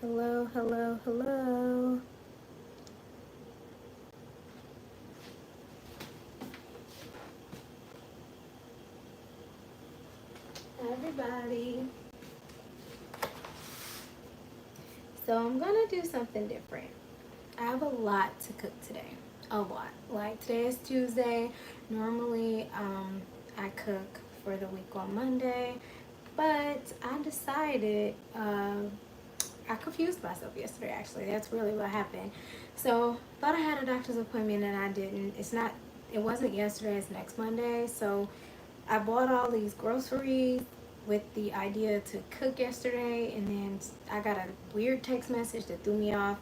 Hello, hello, hello. Everybody. So I'm gonna do something different. I have a lot to cook today. A lot. Like today is Tuesday. Normally, I cook for the week on Monday, but I decided I confused myself yesterday. Actually, that's really what happened. So thought I had a doctor's appointment and I didn't. It wasn't yesterday. It's next Monday. So I bought all these groceries with the idea to cook yesterday, and then I got a weird text message that threw me off.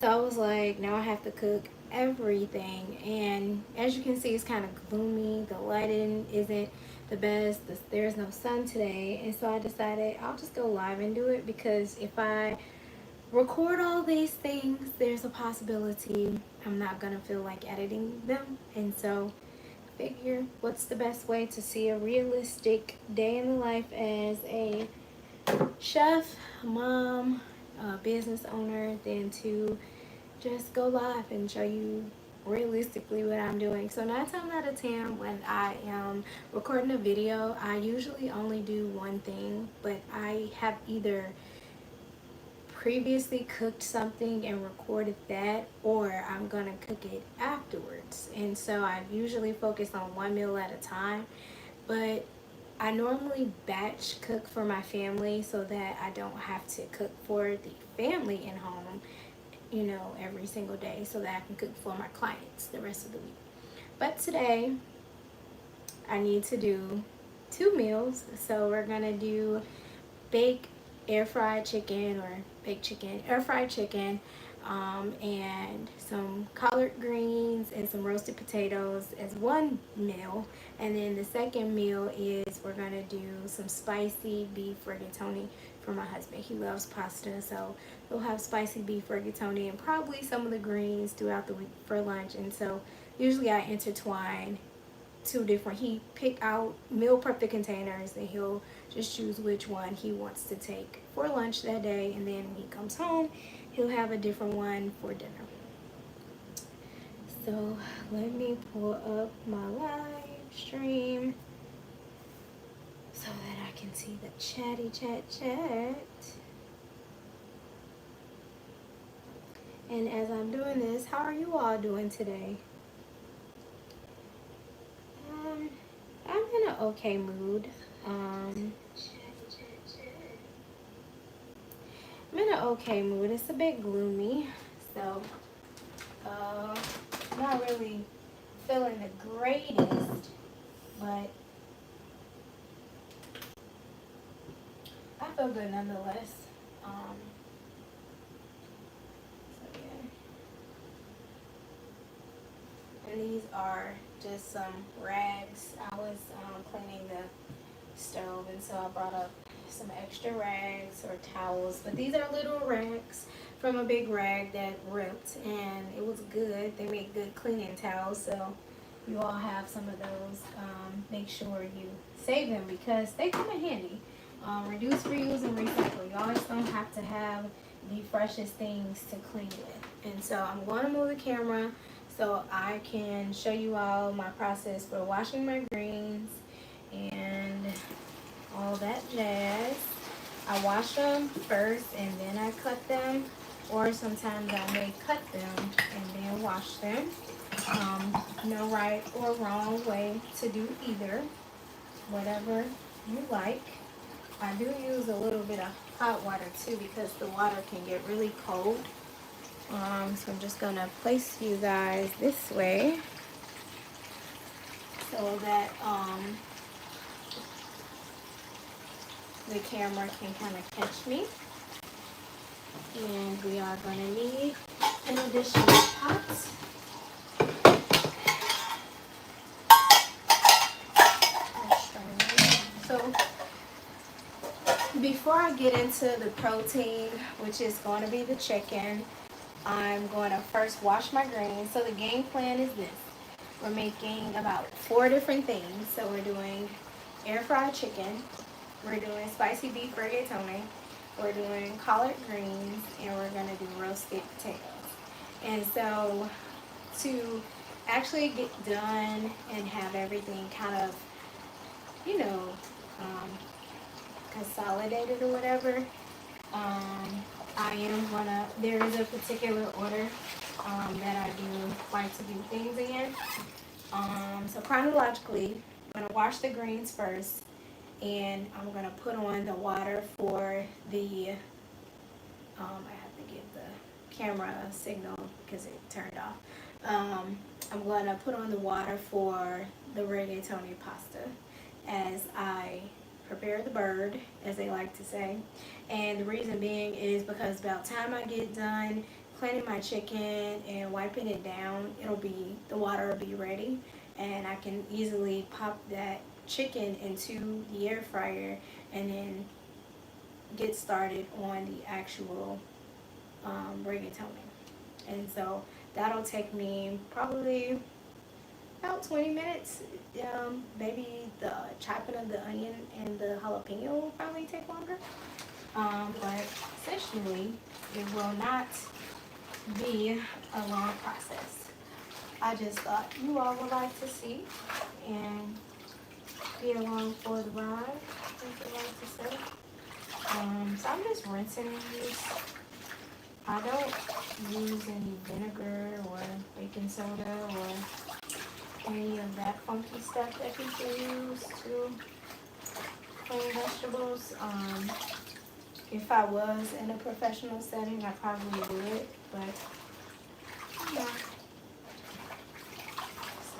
So I was like, now I have to cook everything. And as you can see, it's kind of gloomy. The lighting isn't the best. There's no sun today. And so I decided I'll just go live and do it, because if I record all these things, there's a possibility I'm not going to feel like editing them. And so figure what's the best way to see a realistic day in the life as a chef, mom, business owner than to just go live and show you realistically what I'm doing. So 9 times out of 10 when I am recording a video, I usually only do one thing, but I have either previously cooked something and recorded that, or I'm gonna cook it afterwards. And so I usually focus on one meal at a time, but I normally batch cook for my family so that I don't have to cook for the family in home, every single day, so that I can cook for my clients the rest of the week. But today I need to do 2 meals, so we're gonna do baked air fried chicken, or baked chicken, air fried chicken, and some collard greens and some roasted potatoes as one meal. And then the second meal is we're gonna do some spicy beef rigatoni for my husband. He loves pasta, so we'll have spicy beef rigatoni and probably some of the greens throughout the week for lunch. And so usually I intertwine he pick out, meal prep the containers, and he'll just choose which one he wants to take for lunch that day, and then when he comes home he'll have a different one for dinner. So let me pull up my live stream so that I can see the chatty chat. And as I'm doing this, how are you all doing today? I'm in an okay mood. I'm in an okay mood. It's a bit gloomy, so not really feeling the greatest, but I feel good nonetheless. So yeah. And these are just some rags. I was cleaning the stove, and so I brought up some extra rags or towels, but these are little rags from a big rag that ripped, and it was good. They make good cleaning towels, so you all have some of those. Make sure you save them because they come in handy. Reduce, reuse, and recycle. You always don't have to have the freshest things to clean with. And so I'm going to move the camera so I can show you all my process for washing my greens and all that jazz. I wash them first and then I cut them, or sometimes I may cut them and then wash them. No right or wrong way to do either, whatever you like. I do use a little bit of hot water too, because the water can get really cold. So I'm just gonna place you guys this way so that the camera can kind of catch me. And we are gonna need an additional pot. So before I get into the protein, which is going to be the chicken, I'm going to first wash my greens. So the game plan is this. We're making about 4 different things. So we're doing air fried chicken. We're doing spicy beef rigatoni. we're doing collard greens, and we're going to do roasted potatoes. And so to actually get done and have everything kind of, you know, um, consolidated or whatever, I am gonna, there is a particular order that I do like to do things in. So chronologically, I'm gonna wash the greens first, and I'm gonna put on the water for the, I have to give the camera a signal because it turned off. I'm gonna put on the water for the rigatoni pasta as I prepare the bird, as they like to say. And the reason being is because about time I get done cleaning my chicken and wiping it down, the water will be ready, and I can easily pop that chicken into the air fryer and then get started on the actual rigatoni. And so that'll take me probably about 20 minutes. Maybe the chopping of the onion and the jalapeno will probably take longer. But essentially, it will not be a long process. I just thought you all would like to see and be along for the ride, as I like to say. So I'm just rinsing these. I don't use any vinegar or baking soda or any of that funky stuff that people use to clean vegetables. If I was in a professional setting, I probably would, but yeah. So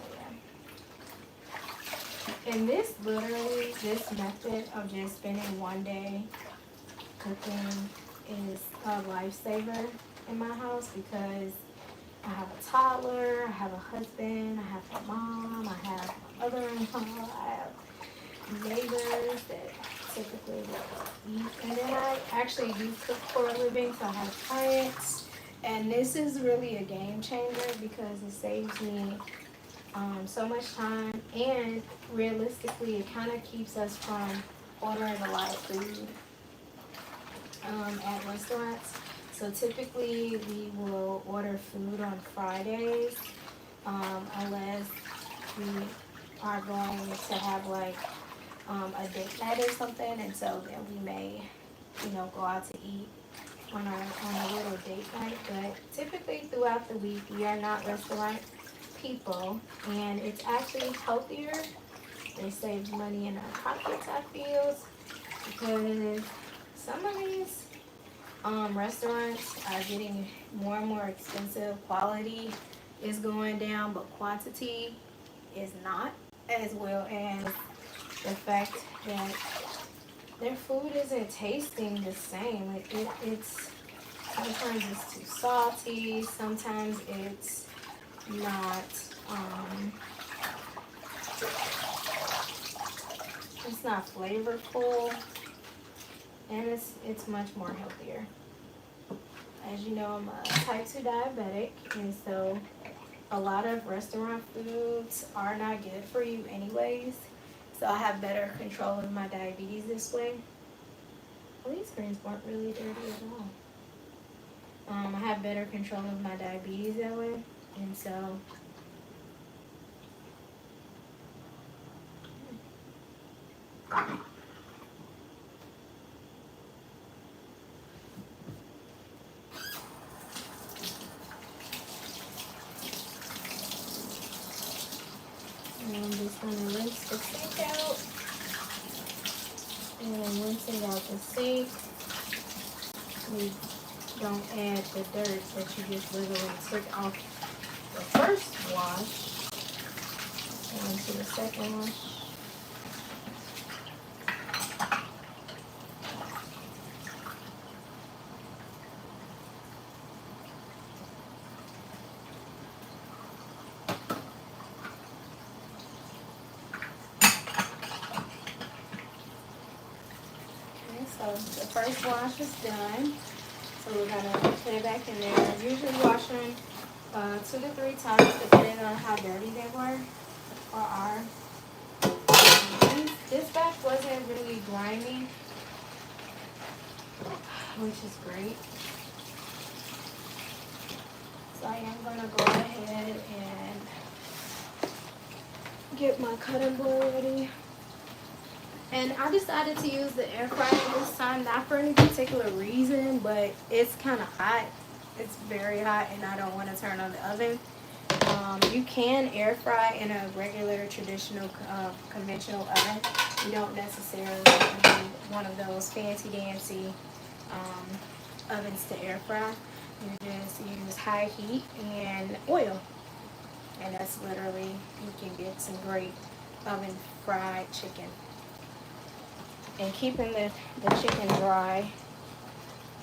yeah. And this method of just spending one day cooking is a lifesaver in my house because I have a toddler, I have a husband, I have my mom, I have my mother-in-law, I have neighbors that typically will eat. And then I actually do cook for a living, so I have clients. And this is really a game changer because it saves me so much time, and realistically it kind of keeps us from ordering a lot of food at restaurants. So typically we will order food on Fridays, unless we are going to have like a date night or something, and so then we may, go out to eat on a little date night. But typically throughout the week we are not restaurant people, and it's actually healthier. It saves money in our pockets, I feel, because some of these restaurants are getting more and more expensive. Quality is going down, but quantity is not, as well as the fact that their food isn't tasting the same. It's sometimes it's too salty, sometimes it's not it's not flavorful, and it's much more healthier. As you know, I'm a type 2 diabetic, and so a lot of restaurant foods are not good for you anyways. So I have better control of my diabetes this way. Well, these greens weren't really dirty at all. I have better control of my diabetes that way, and so I'm just going to rinse the sink out, and rinsing out the sink, we don't add the dirt that you just literally took off the first wash onto the second wash. So the first wash is done. So we're gonna put it back in there. I usually wash them 2 to 3 times, depending on how dirty they were or are. This batch wasn't really grimy. which is great. So I am gonna go ahead and get my cutting board ready. And I decided to use the air fryer this time, not for any particular reason, but it's kind of hot. It's very hot, and I don't want to turn on the oven. You can air fry in a regular, traditional, conventional oven. You don't necessarily need one of those fancy-dancy ovens to air fry. You just use high heat and oil. And that's literally, you can get some great oven fried chicken. And keeping the chicken dry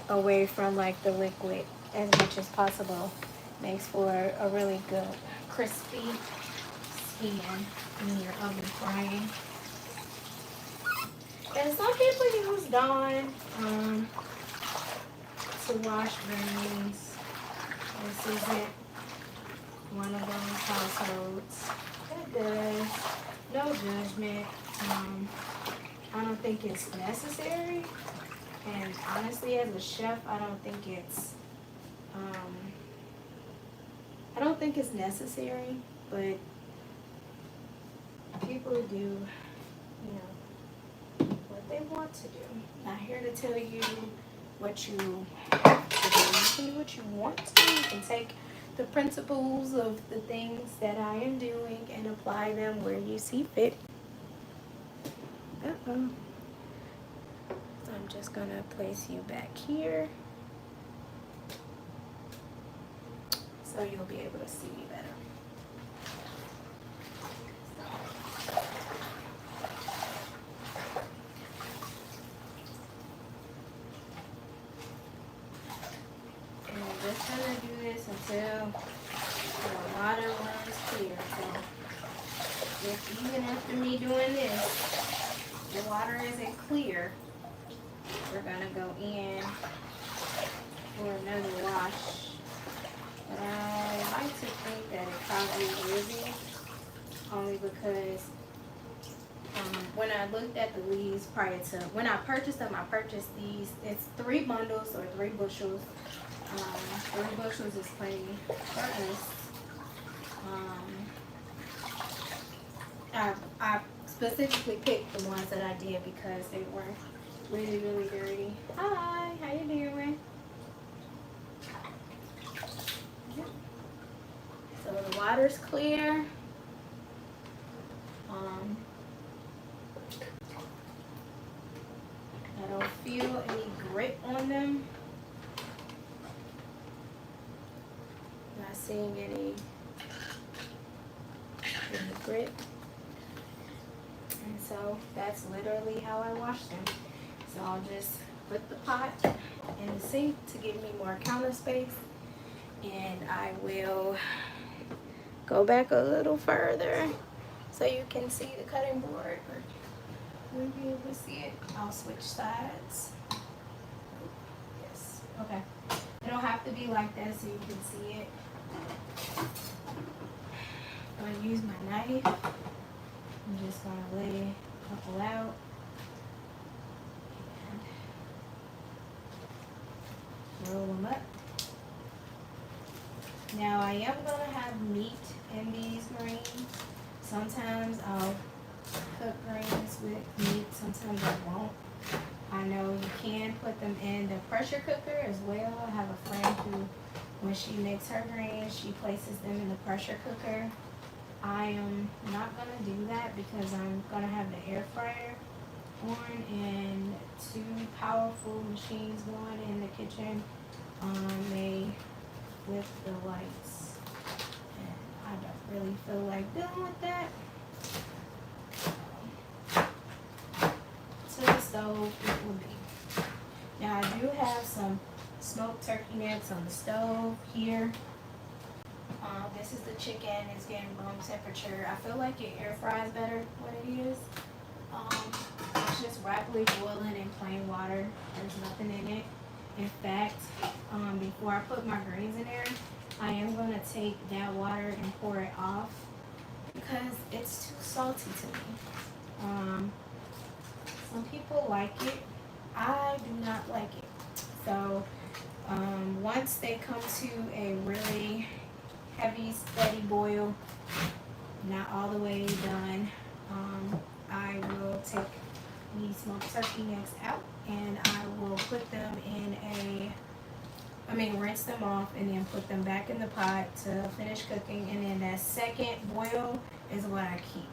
away from like the liquid as much as possible makes for a really good crispy skin in your oven frying. And some people use Dawn to wash greens. This isn't one of those households that does. No judgment. I don't think it's necessary, and honestly, as a chef, I don't think it's necessary. But people do, you know, what they want to do. Not here to tell you what you have to do. You can do what you want to do. You can take the principles of the things that I am doing and apply them where you see fit. So I'm just gonna place you back here so you'll be able to see me better. And I'm just gonna do this until the water runs clear. So if even after me doing this, the water isn't clear, we're gonna go in for another wash. But I like to think that it probably will be, only because when I looked at the leaves prior to, when I purchased them, I purchased these, it's 3 bundles or 3 bushels. 3 bushels is plenty for us. I specifically picked the ones that I did because they were really, really dirty. Hi, how you doing? So the water's clear. I don't feel any grit on them. Not seeing any grit. And so that's literally how I wash them. So I'll just put the pot in the sink to give me more counter space. And I will go back a little further so you can see the cutting board. You'll be able to see it. I'll switch sides. Yes, okay. It don't have to be like that so you can see it. I'm gonna use my knife. I'm just gonna lay a couple out. And roll them up. Now I am gonna have meat in these greens. Sometimes I'll cook greens with meat, sometimes I won't. I know you can put them in the pressure cooker as well. I have a friend who, when she makes her greens, she places them in the pressure cooker. I am not gonna do that because I'm gonna have the air fryer on and 2 powerful machines going in the kitchen. They flip the lights, and I don't really feel like dealing with that. To the stove it will be. Now I do have some smoked turkey necks on the stove here. This is the chicken. It's getting room temperature. I feel like it air fries better what it is. It's just rapidly boiling in plain water. There's nothing in it. In fact, before I put my greens in there, I am going to take that water and pour it off because it's too salty to me. Some people like it. I do not like it. So once they come to a really heavy, steady boil, not all the way done, I will take the smoked turkey necks out and I will put them in rinse them off and then put them back in the pot to finish cooking. And then that second boil is what I keep.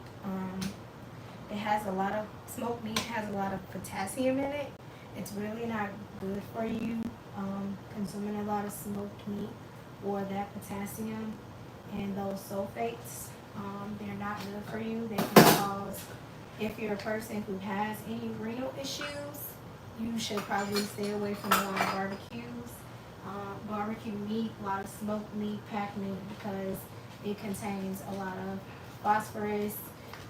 Smoked meat has a lot of potassium in it. It's really not good for you consuming a lot of smoked meat or that potassium and those sulfates. They're not good for you. They can cause, if you're a person who has any renal issues, you should probably stay away from a lot of barbecues. Barbecue meat, a lot of smoked meat, packed meat, because it contains a lot of phosphorus,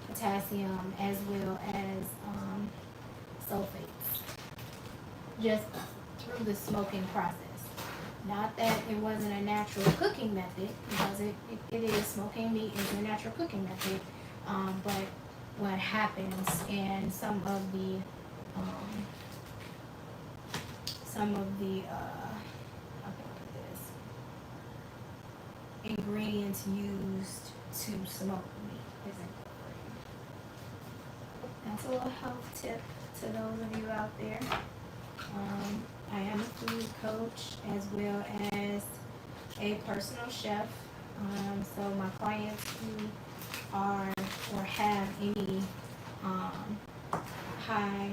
potassium, as well as sulfates, just through the smoking process. Not that it wasn't a natural cooking method, because it is. Smoking meat is a natural cooking method, but what happens in some of the ingredients used to smoke meat isn't good for you. That's a little health tip to those of you out there. I am a food coach as well as a personal chef. So my clients who are or have any high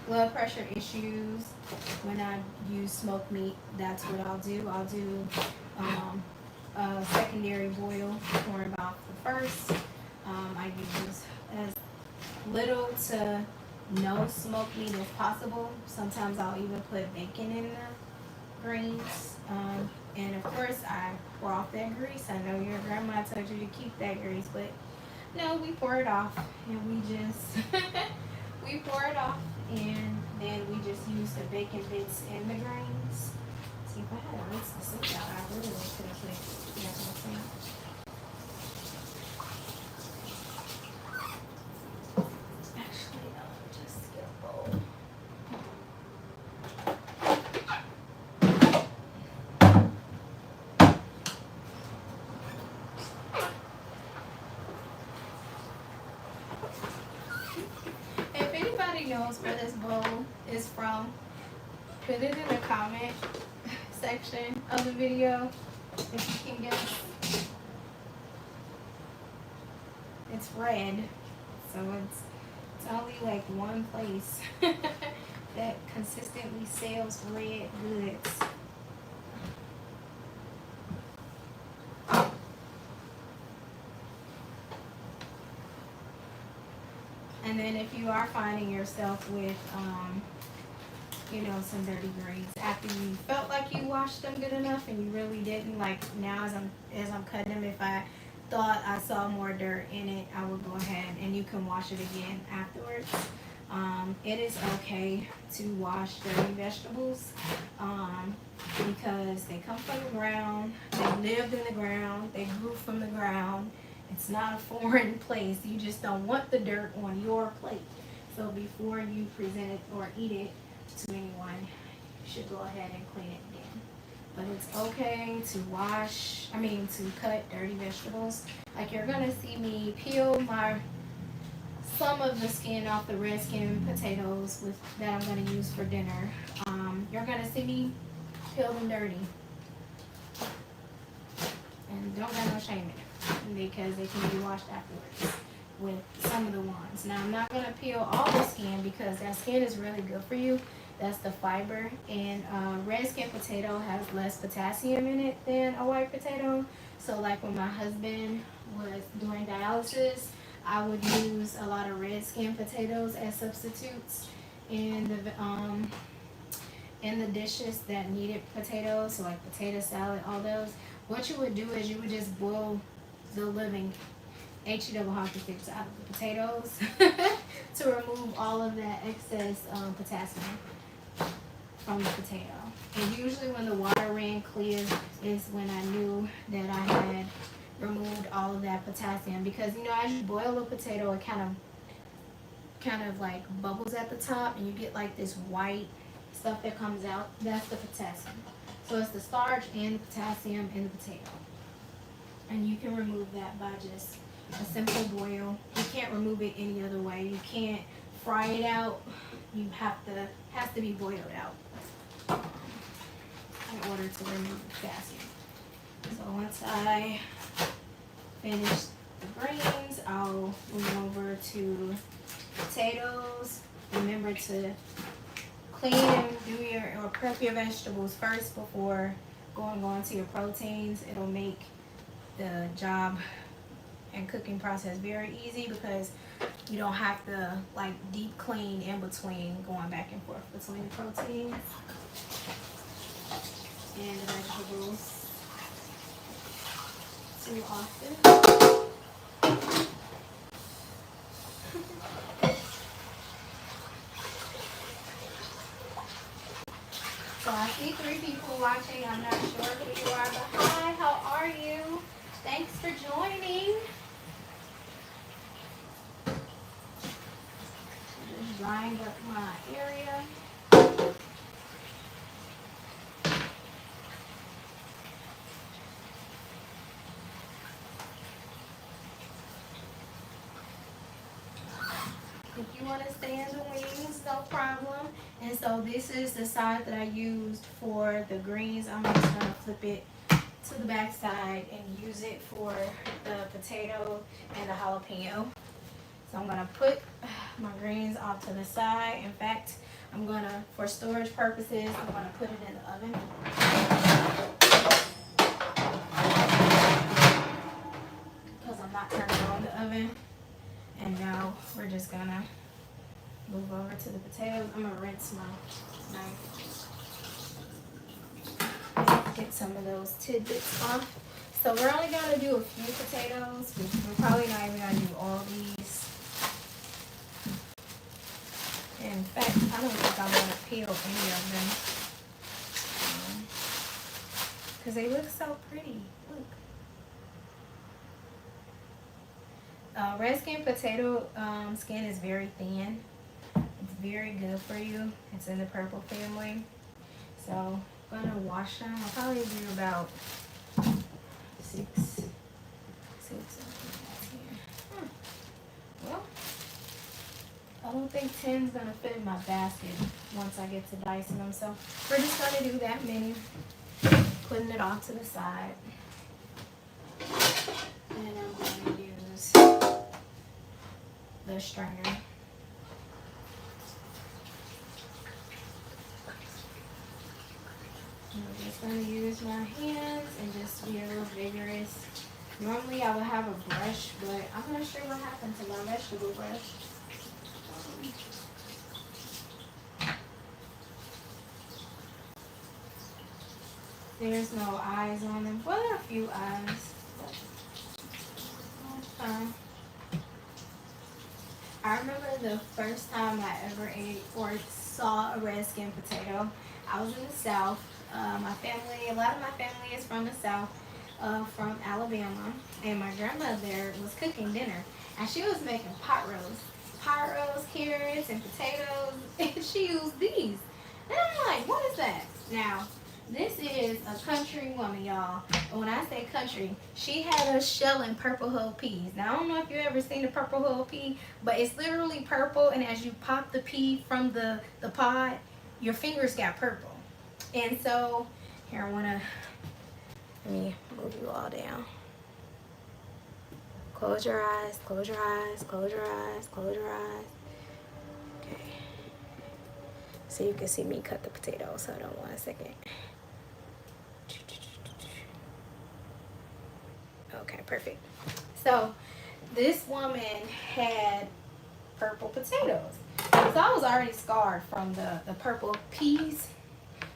blood pressure issues, when I use smoked meat, that's what I'll do. I'll do a secondary boil for about the first. I use as little to no smoked meat as possible. Sometimes I'll even put bacon in the greens. And of course I pour off that grease. I know your grandma told you to keep that grease, but no, we pour it off and we just we pour it off and then we just use the bacon bits in the greens. See, if I had to rinse the sink out, I really could have put it back in the sink. Actually, I'll just get a bowl. If anybody knows where this bowl is from, put it in the comment section of the video if you can guess. It's red, so it's only like one place that consistently sells red goods. And then if you are finding yourself with some dirty greens after you felt like you washed them good enough and you really didn't, like now as I'm cutting them, if I thought I saw more dirt in it, I would go ahead and you can wash it again afterwards. It is okay to wash dirty vegetables because they come from the ground, they lived in the ground, they grew from the ground. It's not a foreign place. You just don't want the dirt on your plate. So before you present it or eat it to anyone, you should go ahead and clean it again. But it's okay to cut dirty vegetables. Like you're gonna see me peel some of the skin off the red skin potatoes that I'm gonna use for dinner. You're gonna see me peel them dirty. And don't got no shame in it, because they can be washed afterwards with some of the ones. Now I'm not gonna peel all the skin because that skin is really good for you. That's the fiber, and red skin potato has less potassium in it than a white potato. So like when my husband was doing dialysis, I would use a lot of red skin potatoes as substitutes in the dishes that needed potatoes, so like potato salad, all those. What you would do is you would just boil the living HE double hockey sticks out of the potatoes to remove all of that excess potassium from the potato. And usually when the water ran clear is when I knew that I had removed all of that potassium, because as you boil a potato, it kind of like bubbles at the top and you get like this white stuff that comes out, that's the potassium. So it's the starch and the potassium in the potato. And you can remove that by just a simple boil. You can't remove it any other way. You can't fry it out. You has to be boiled out in order to remove the potassium. So once I finish the greens, I'll move over to potatoes. Remember to clean and do or prep your vegetables first before going on to your proteins. It'll make the job and cooking process very easy because you don't have to like deep clean in between going back and forth between the proteins and the vegetables too often. So I see 3 people watching. I'm not sure who you are, but hi, how are you? Thanks for joining. Just drying up my area. If you want to stay in the wings, no problem. And so this is the side that I used for the greens. I'm just going to flip it to the back side and use it for the potato and the jalapeno. So I'm going to put my greens off to the side. In fact, I'm going to, for storage purposes, I'm going to put it in the oven. Because I'm not turning on the oven. And now we're just going to move over to the potatoes. I'm going to rinse my knife. Get some of those tidbits off. So we're only going to do a few potatoes. We're probably not even going to do all these. In fact, I don't think I'm going to peel any of them. Because they look so pretty. Look. Red skin potato skin is very thin. It's very good for you. It's in the purple family. So I'm going to wash them. I'll probably do about 6. Well, I don't think 10's going to fit in my basket once I get to dicing them. So we're just going to do that many. Putting it off to the side. And I'm going to use the stringer. I'm just going to use my hands and just be a little vigorous. Normally I would have a brush, but I'm not sure what happened to my vegetable brush. There's no eyes on them. Well, there are a few eyes. I remember the first time I ever ate or saw a red skin potato. I was in the South. My family, a lot of my family is from the South, from Alabama, and my grandmother was cooking dinner, and she was making pot roast, carrots, and potatoes, and she used these. And I'm like, what is that? Now, this is a country woman, y'all. When I say country, she had us shelling purple hull peas. Now, I don't know if you ever seen a purple hull pea, but it's literally purple, and as you pop the pea from the pod, your fingers got purple. And so, here, let me move you all down. Close your eyes, close your eyes, close your eyes, close your eyes. Okay. So you can see me cut the potatoes. Hold on 1 second. Okay, perfect. So, this woman had purple potatoes. So I was already scarred from the purple peas.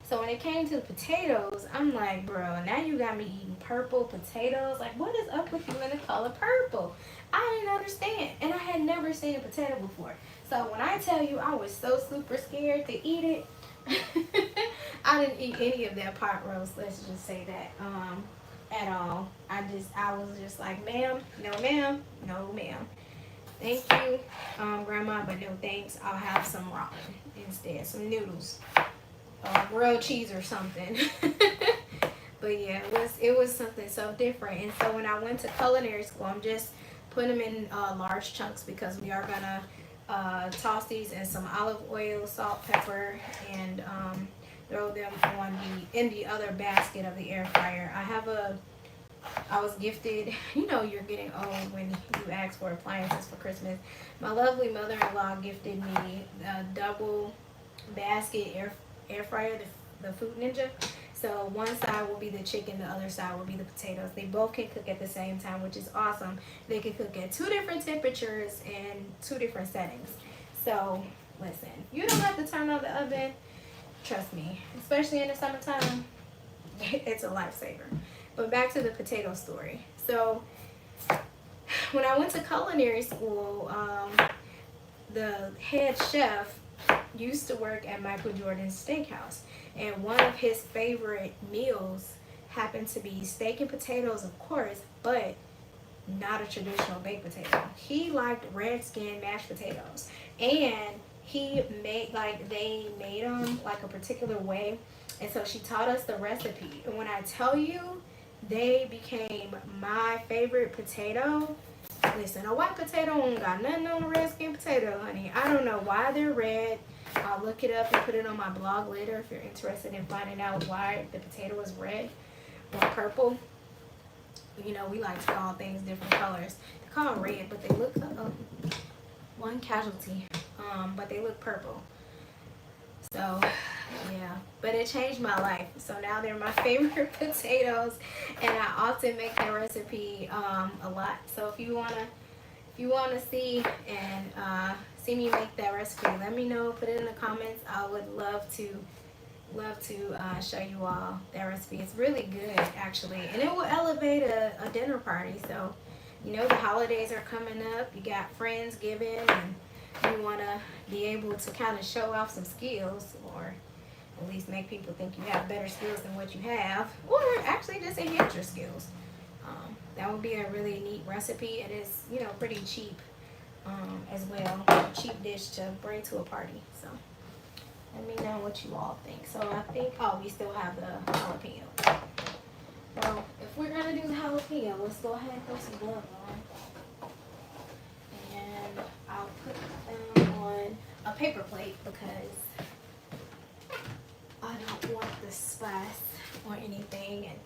So when it came to the potatoes, I'm like, bro, now you got me eating purple potatoes. Like, what is up with you in the color purple? I didn't understand. And I had never seen a potato before. So when I tell you I was so super scared to eat it, I didn't eat any of that pot roast, let's just say that, at all. I was just like, ma'am, no ma'am, no ma'am. Thank you, Grandma, but no thanks. I'll have some ramen instead, some noodles. grilled cheese or something. But yeah, it was something so different. And so when I went to culinary school, I'm just putting them in large chunks because we are gonna toss these in some olive oil, salt, pepper, and throw them on in the other basket of the air fryer. I was gifted, you know, you're getting old when you ask for appliances for Christmas. My lovely mother-in-law gifted me a double basket air fryer, the Food Ninja. So one side will be the chicken, the other side will be the potatoes. They both can cook at the same time, which is awesome. They can cook at 2 different temperatures and 2 different settings. So listen, you don't have to turn on the oven. Trust me, especially in the summertime, it's a lifesaver. But back to the potato story. So when I went to culinary school, the head chef used to work at Michael Jordan's steakhouse, and one of his favorite meals happened to be steak and potatoes, of course, but not a traditional baked potato. He liked red skin mashed potatoes, and they made them like a particular way, and so she taught us the recipe. And when I tell you, they became my favorite potato. Listen, a white potato ain't got nothing on a red skin potato, honey. I don't know why they're red. I'll look it up and put it on my blog later if you're interested in finding out why the potato is red or purple. You know, we like to call things different colors. They're called red, but they look one casualty. But they look purple. So yeah, but it changed my life. So now they're my favorite potatoes, and I often make that recipe a lot. So if you wanna see and see me make that recipe, let me know. Put it in the comments. I would love to show you all that recipe. It's really good actually, and it will elevate a dinner party. So you know the holidays are coming up. You got Friendsgiving, and you want to be able to kind of show off some skills, or at least make people think you have better skills than what you have, or actually just enhance your skills. That would be a really neat recipe. It is, you know, pretty cheap as well. A cheap dish to bring to a party. So let me know what you all think. So I think, oh, we still have the jalapeno. Well, if we're going to do the jalapeno, let's go ahead and throw some gloves on. And I'll put them on a paper plate because I don't want the spice or anything. And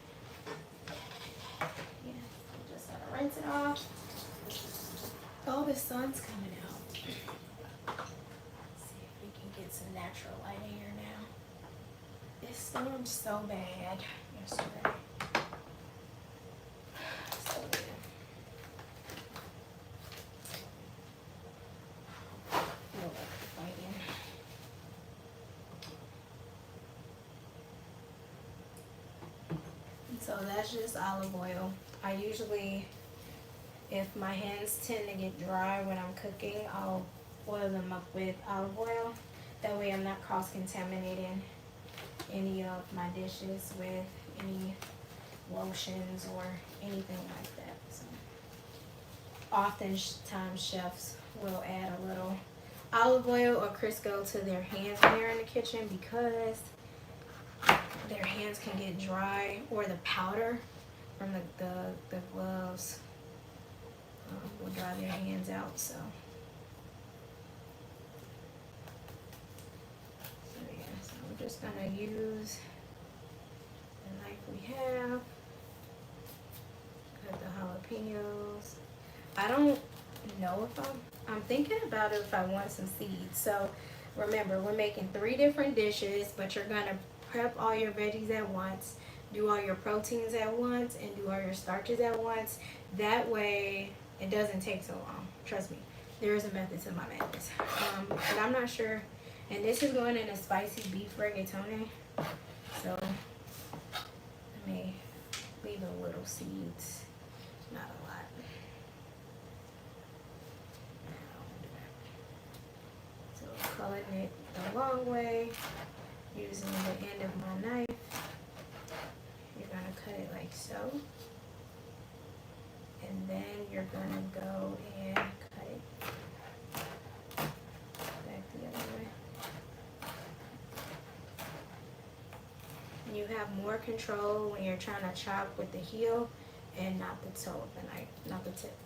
yeah, I'm just going to rinse it off. Oh, the sun's coming out. Let's see if we can get some natural light in here now. It stormed so bad yesterday. So yeah. Feel like fighting. So that's just olive oil. I usually, if my hands tend to get dry when I'm cooking, I'll oil them up with olive oil. That way I'm not cross-contaminating any of my dishes with any lotions or anything like that. So oftentimes chefs will add a little olive oil or Crisco to their hands when they're in the kitchen because their hands can get dry, or the powder from the gloves will dry their hands out. So yeah, so we're just gonna use the knife we have, cut the jalapenos. I don't know if I'm thinking about it if I want some seeds. So remember, we're making 3 different dishes, but you're gonna prep all your veggies at once, do all your proteins at once, and do all your starches at once. That way it doesn't take so long. Trust me, there is a method to my madness. But I'm not sure. And this is going in a spicy beef rigatoni. So I may leave a little seeds, not a lot. So cutting it the long way, using the end of my knife. You're gonna cut it like so. And then you're gonna go and cut it back the other way. have more control when you're trying to chop with the heel and not the toe of the knife, not the tip.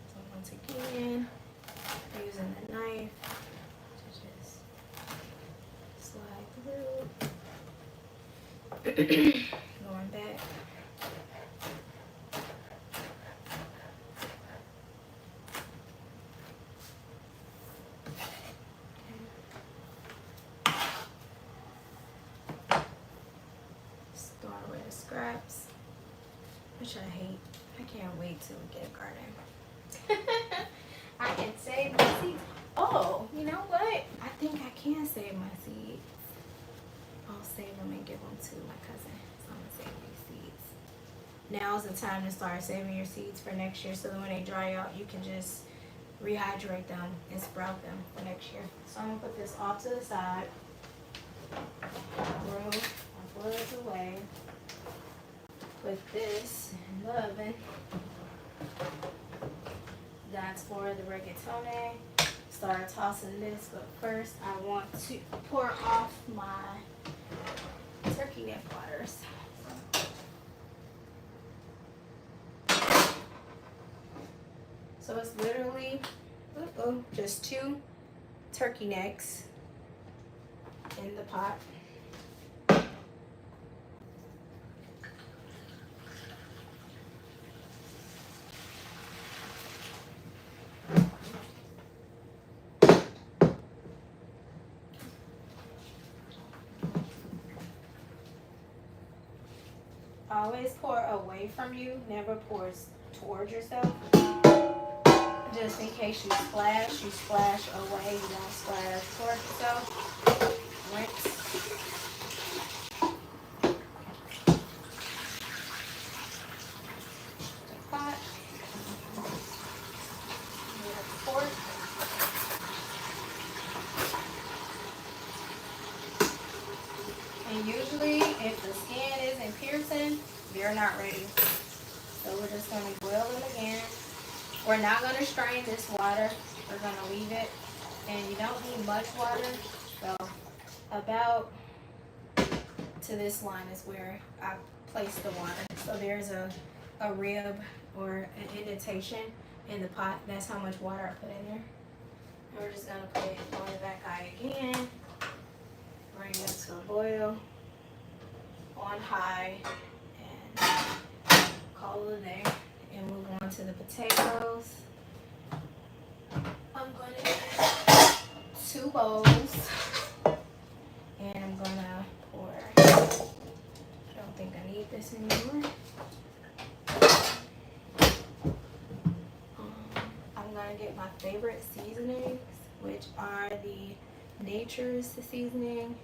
So once again, using the knife to just slide through. Going back. Throwing away the scraps, which I hate. I can't wait till we get a garden. I can save my seeds. Oh, you know what? I think I can save my seeds. I'll save them and give them to my cousin. So I'm gonna save these seeds. Now's the time to start saving your seeds for next year, so that when they dry out, you can just rehydrate them and sprout them for next year. So I'm gonna put this off to the side. Remove my buds away. Put this in the oven. That's for the rigatoni. Start tossing this, but first I want to pour off my turkey neck waters. So it's literally just 2 turkey necks in the pot. Always pour away from you, never pour towards yourself. Just in case you splash away, you don't splash towards yourself. Rinse. The pot. Get a fork. And usually, if the skin isn't piercing, you're not ready. So we're just going to boil it again. We're not going to strain this water. We're going to leave it. And you don't need much water. So about to this line is where I place the water. So there's a rib or an indentation in the pot. That's how much water I put in there. And we're just going to put it on the back eye again. Bring it to a boil on high and call it a day. And move on to the potatoes. I'm going to get 2 bowls. And I'm going to pour. I don't think I need this anymore. I'm going to get my favorite seasonings, which are the Nature's seasoning.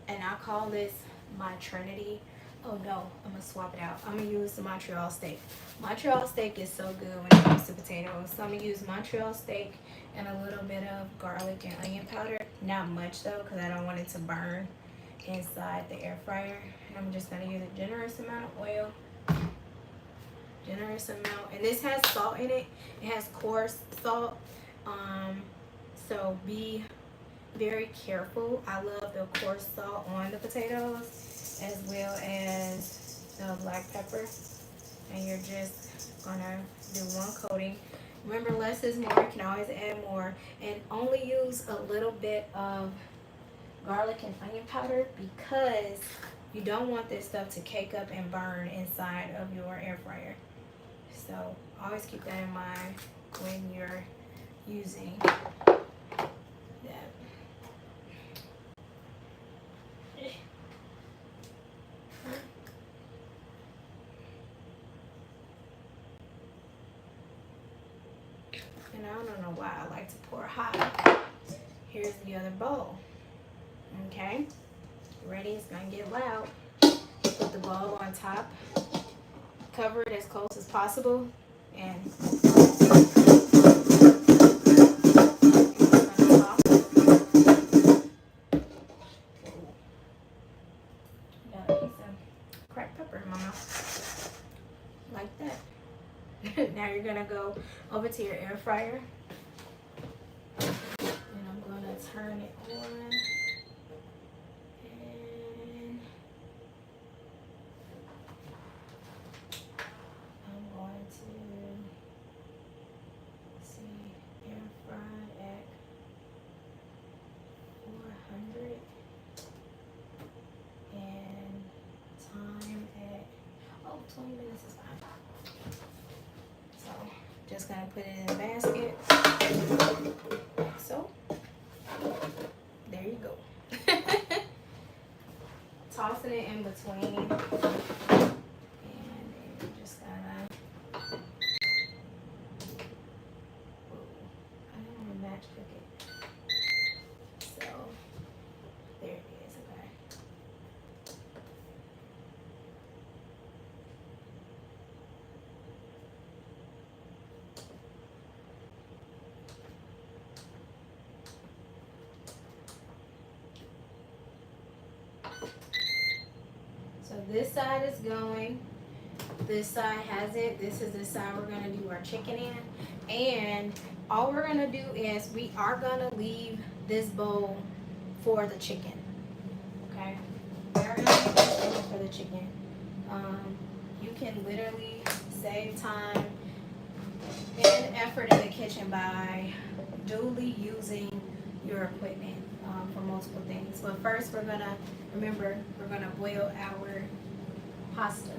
And I call this my Trinity. Oh no, I'm going to swap it out. I'm going to use the Montreal steak. Montreal steak is so good when it comes to potatoes. So I'm going to use Montreal steak and a little bit of garlic and onion powder. Not much though, because I don't want it to burn inside the air fryer. And I'm just going to use a generous amount of oil. Generous amount. And this has salt in it. It has coarse salt. So be very careful. I love the coarse salt on the potatoes, as well as the black pepper. And you're just gonna do 1 coating. Remember, less is more. You can always add more. And only use a little bit of garlic and onion powder, because you don't want this stuff to cake up and burn inside of your air fryer. So always keep that in mind when you're using that. And I don't know why I like to pour hot. Here's the other bowl. Okay, ready? It's gonna get loud. Put the bowl on top. Cover it as close as possible, and got a piece of cracked pepper in my mouth, like that. Now you're gonna go over to your air fryer. Just gonna put it in the basket. So there you go. Tossing it in between, and then you just gotta. I don't want to match cook it. So there it is. Okay. So this side is going. This side has it. This is the side we're gonna do our chicken in. And all we're gonna do is we are gonna leave this bowl for the chicken. Okay? We're gonna leave this bowl for the chicken. You can literally save time and effort in the kitchen by duly using your equipment for multiple things. But first we're gonna boil our pasta.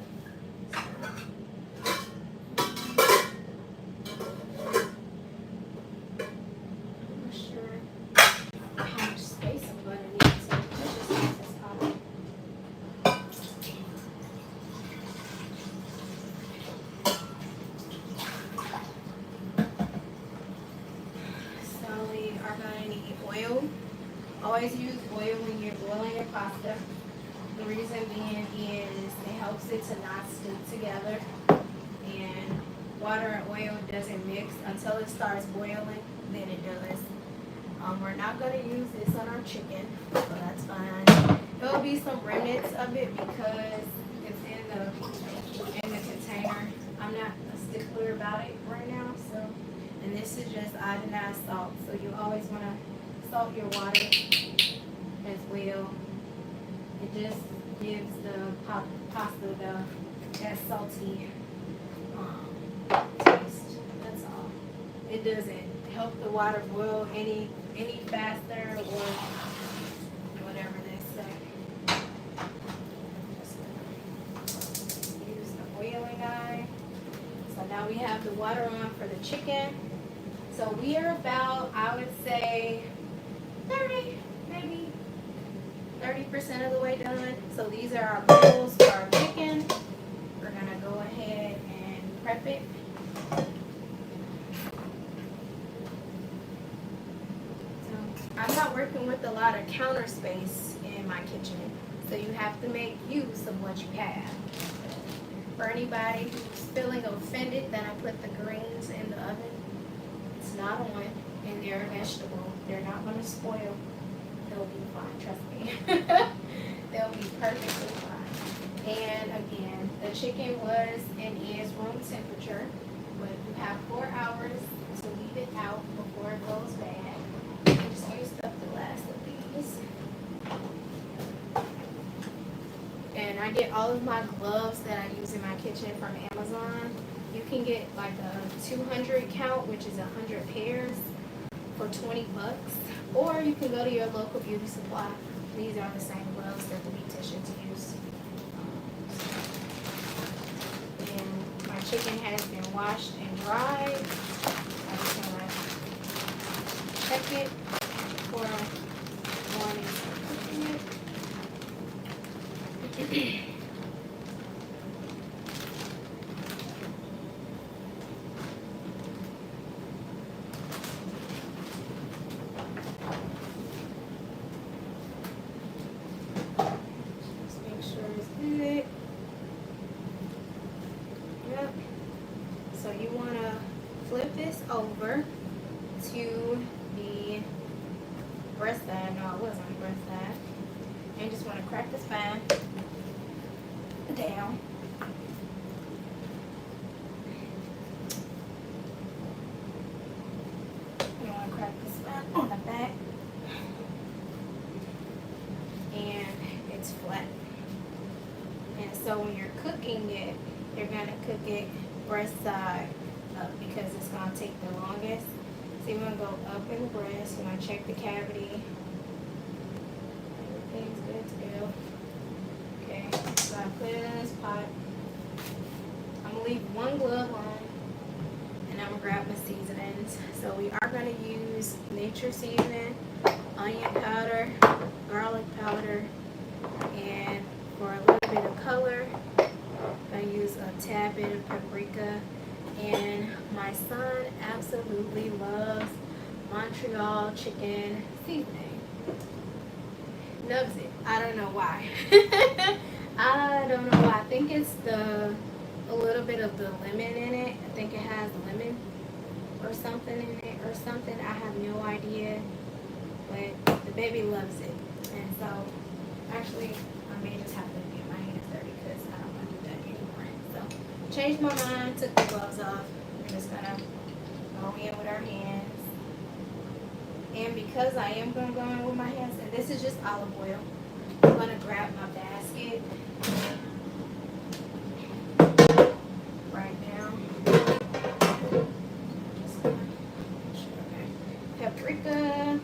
Always use oil when you're boiling your pasta. The reason being is it helps it to not stick together, and water and oil doesn't mix until it starts boiling, then it does. We're not going to use this on our chicken, so that's fine. There'll be some remnants of it because it's in the container. I'm not a stickler about it right now, so. And this is just iodized salt, so you always want to salt your water as well. It just gives the pasta that salty taste. That's all. It doesn't help the water boil any faster or whatever they say. Just use the boiling eye. So now we have the water on for the chicken. So we are about, I would say, 30% of the way done. So these are our bowls for our chicken. We're gonna go ahead and prep it. So I'm not working with a lot of counter space in my kitchen, so you have to make use of what you have. For anybody who's feeling offended that I put the greens in the oven, it's not on, and they're a vegetable. They're not going to spoil. They'll be fine, trust me. They'll be perfectly fine. And again, the chicken was and is room temperature, but you have 4 hours to leave it out before it goes bad. I just used up the last of these. And I get all of my gloves that I use in my kitchen from Amazon. You can get like a 200 count, which is 100 pairs, for $20. Or you can go to your local beauty supply. These are the same gloves that the beauticians use. And my chicken has been washed and dried. I'm just gonna check it for morning. So you want to flip this over to the breast side. No, it wasn't the breast side. And just want to crack the spine down. You want to crack the spine on the back. And it's flat. And so when you're cooking it, you're going to cook it breast side up because it's going to take the longest. So you want to go up in the breast. You want to check the cavity. Everything's good to go. Okay, so I put it in this pot. I'm going to leave one glove on, And I'm gonna grab my seasonings. So we are gonna use nature seasoning, onion powder, garlic powder, and for a little bit of color, I'm gonna use a tad bit of paprika. And my son absolutely loves Montreal chicken seasoning. Loves it. I don't know why. I don't know why. I think it's a little bit of the lemon in it. I think it has lemon or something in it or something. I have no idea. But the baby loves it. And so, actually, I may just have to get my hands dirty because I don't want to do that anymore. So, changed my mind, took the gloves off. We're just going to go in with our hands. And because I am going to go in with my hands, and this is just olive oil, I'm going to grab my basket right now. Just gonna, paprika,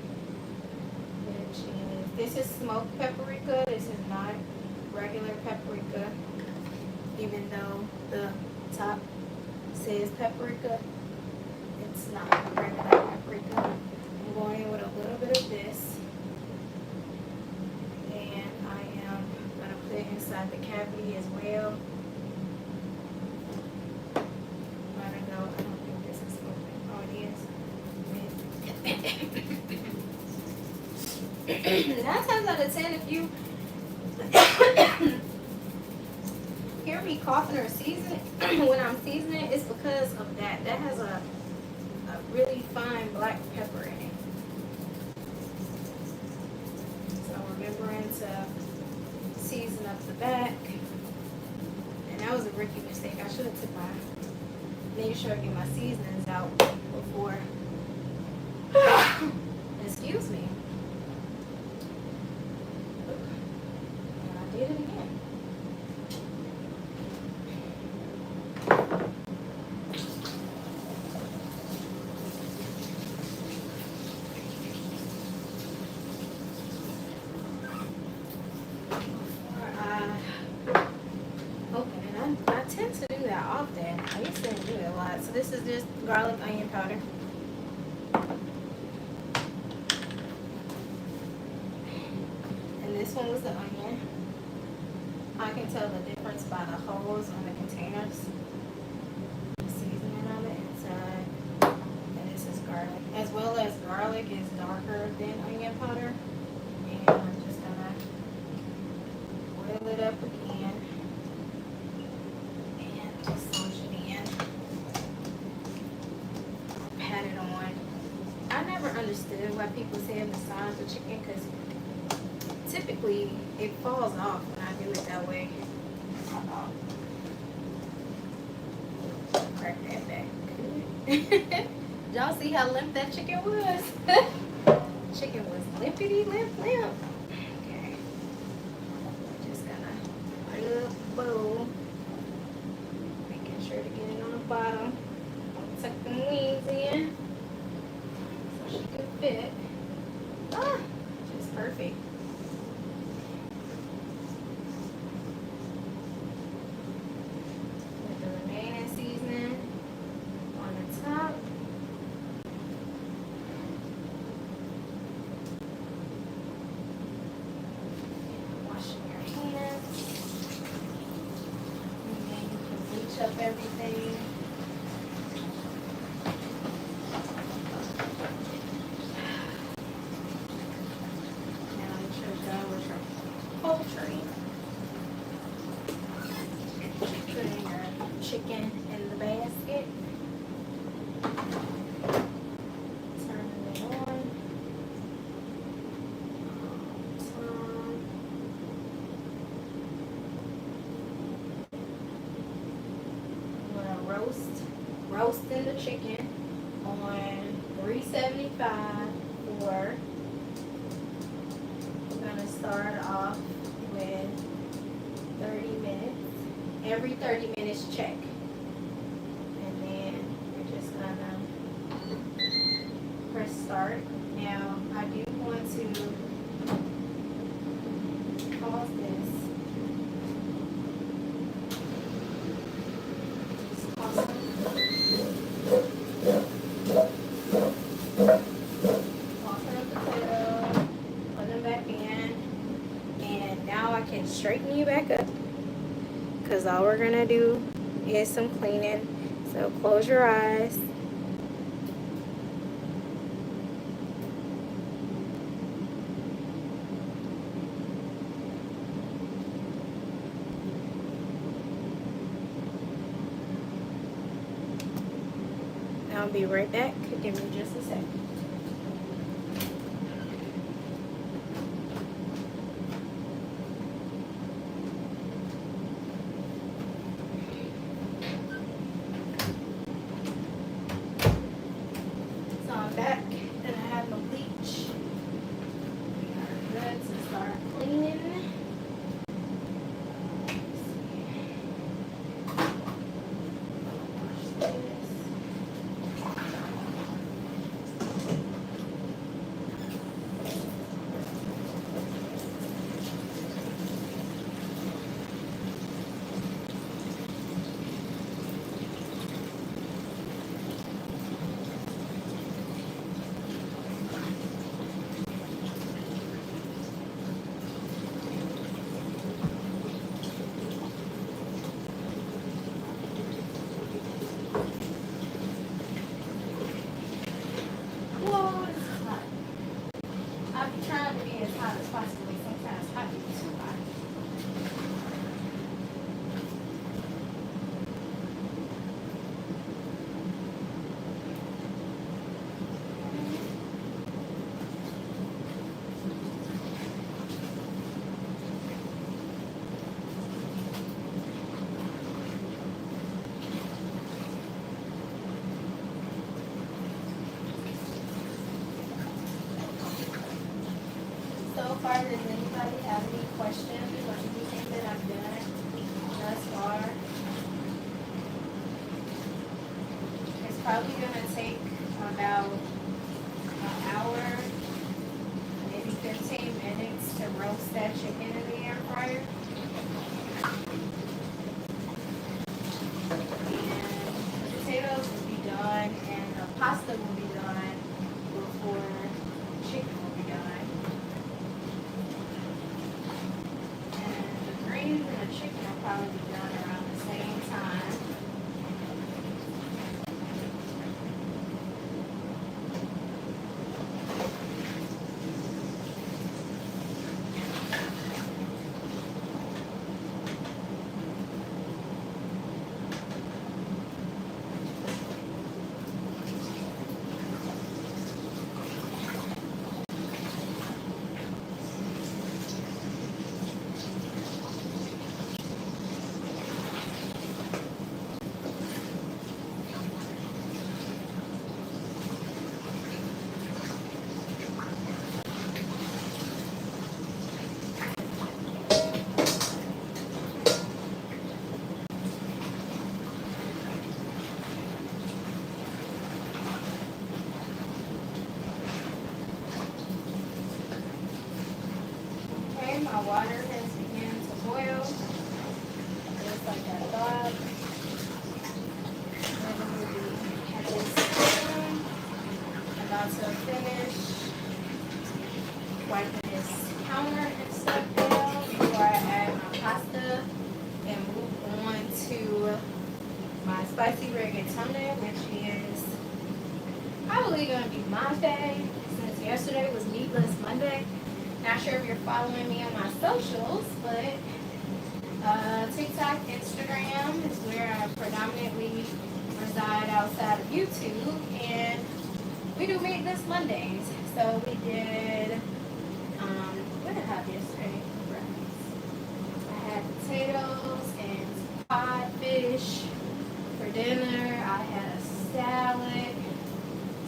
which is, this is smoked paprika. This is not regular paprika, even though the top says paprika. It's not regular paprika. I'm going in with a little bit of this, and I am going to put it inside the cavity as well. I'm going to go, I don't think this is open. Oh, it is. 9 times out of 10, if you hear me coughing or seasoning, when I'm seasoning, it's because of that. That has a really fine black pepper in it. Remembering to season up the back. And that was a rookie mistake. I should have took made sure I get my seasonings out before. Excuse me. And I did it again. So this is just garlic onion powder. And this one was the onion. I can tell the difference by the holes on the containers. The seasoning on the inside. And this is garlic. As well as garlic is darker than onion powder. And I'm just gonna oil it up again. And just smoosh it in. Pat it on. I never understood why people say massage the chicken, because typically it falls off when I do it that way. Crack that back. Y'all see how limp that chicken was? Chicken was limpity limp. Okay. Just gonna put it in a bowl. Making sure to get it on the bottom. Tuck them wings in so she can fit. Just perfect. With the remaining seasoning on the top. Washing your hands. And then you can reach up everything. Putting your chicken in the basket. Turning it on. I'm gonna roasting the chicken on 375 for. We're gonna start off with 30 minutes. Every 30 minutes check. And then we're just gonna press start. Now I do want to pause this. Just pause it. straighten you back up, because all we're going to do is some cleaning. So close your eyes. I'll be right back. Give me just a second. So I'm back and I have my bleach. We are good to start cleaning. Whoa, this is hot. I'll be trying to be as hot as possible. Sometimes hot is too hot. So far, does anybody have any questions or anything that I've done thus far? It's probably going to take about an hour, maybe 15 minutes to roast that chicken in the air fryer. And the potatoes will be done and the pasta will be done before the chicken will be done. And the greens and the chicken will probably be done around the same time. Okay, my water has begun to boil, just like I thought. And then we'll be at this spoon, about to finish wiping this counter and stuff down before I add my pasta and move on to my spicy rigatoni, which is probably going to be my day since yesterday was Meatless Monday. Not sure if you're following me on my socials, but TikTok, Instagram is where I predominantly reside outside of YouTube, and we do Meatless Mondays. So we did, what did I have yesterday for breakfast? I had potatoes and codfish for dinner. I had a salad.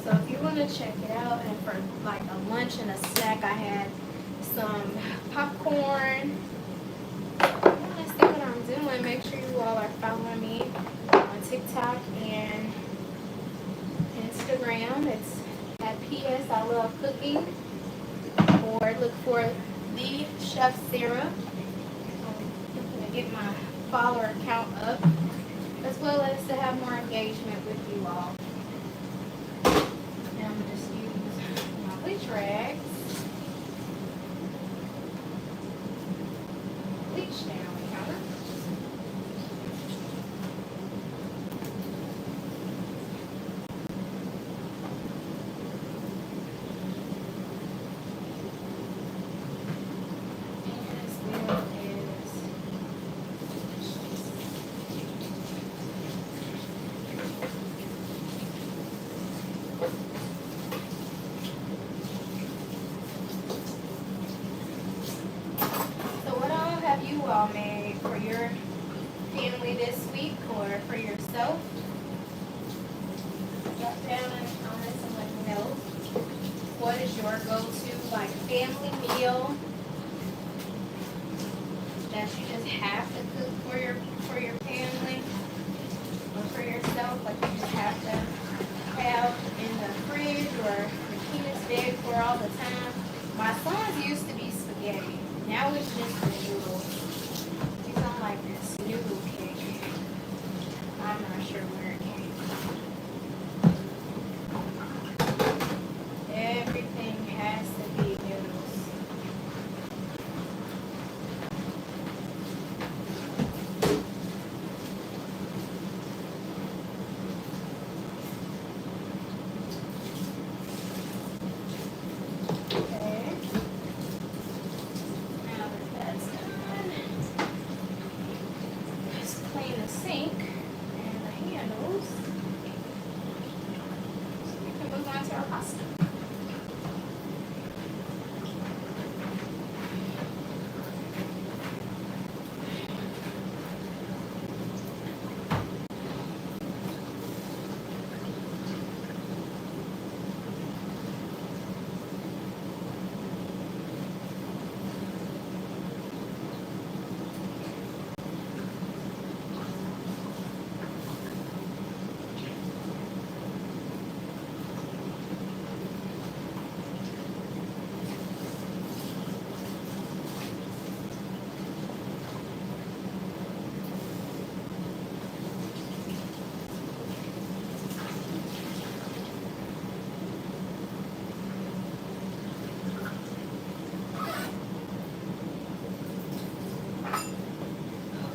So if you want to check it out, and for like a lunch and a snack, I had some popcorn. You want to see what I'm doing? Make sure you all are following me on TikTok and Instagram. It's at PS I Love Cooking, or look for the Chef Sarah. I'm going to get my follower count up, as well as to have more engagement with you all. And I'm going to just use my bleach rags. family this week or for yourself? Drop down in the comments and let me know. What is your go-to like family meal that you just have to cook for your family or for yourself? Like you just have to have in the fridge or keep it big for all the time. My son's used to be spaghetti. Now it's just the noodles. He's on like this noodle kick. I'm not sure where it came from. Everything has to be noodles. Okay. Now that that's done, let's clean the sink and the handles so we can move on to our pasta.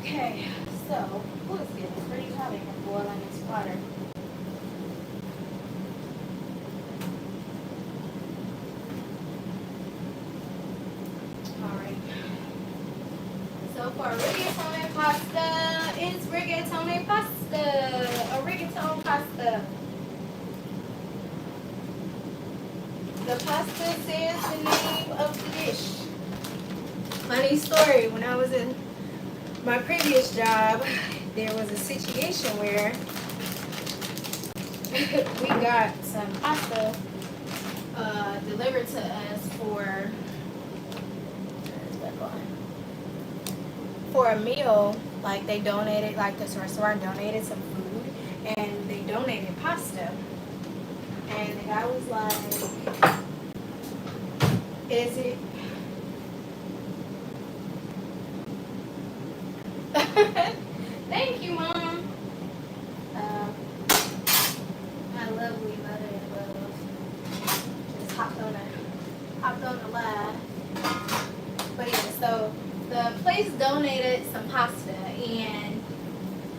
Okay, so it's getting pretty hot in here boiling this water. Alright. So for rigatoni pasta, it's rigatoni pasta. A rigatoni pasta. The pasta says the name of the dish. Funny story, when I was in my previous job, there was a situation where we got some pasta delivered to us for a meal. Like they donated, like this restaurant donated some food, and they donated pasta. And the guy was like, "Is it?" Thank you, Mom. My lovely mother in love just hopped on the live. But yeah, so the place donated some pasta, and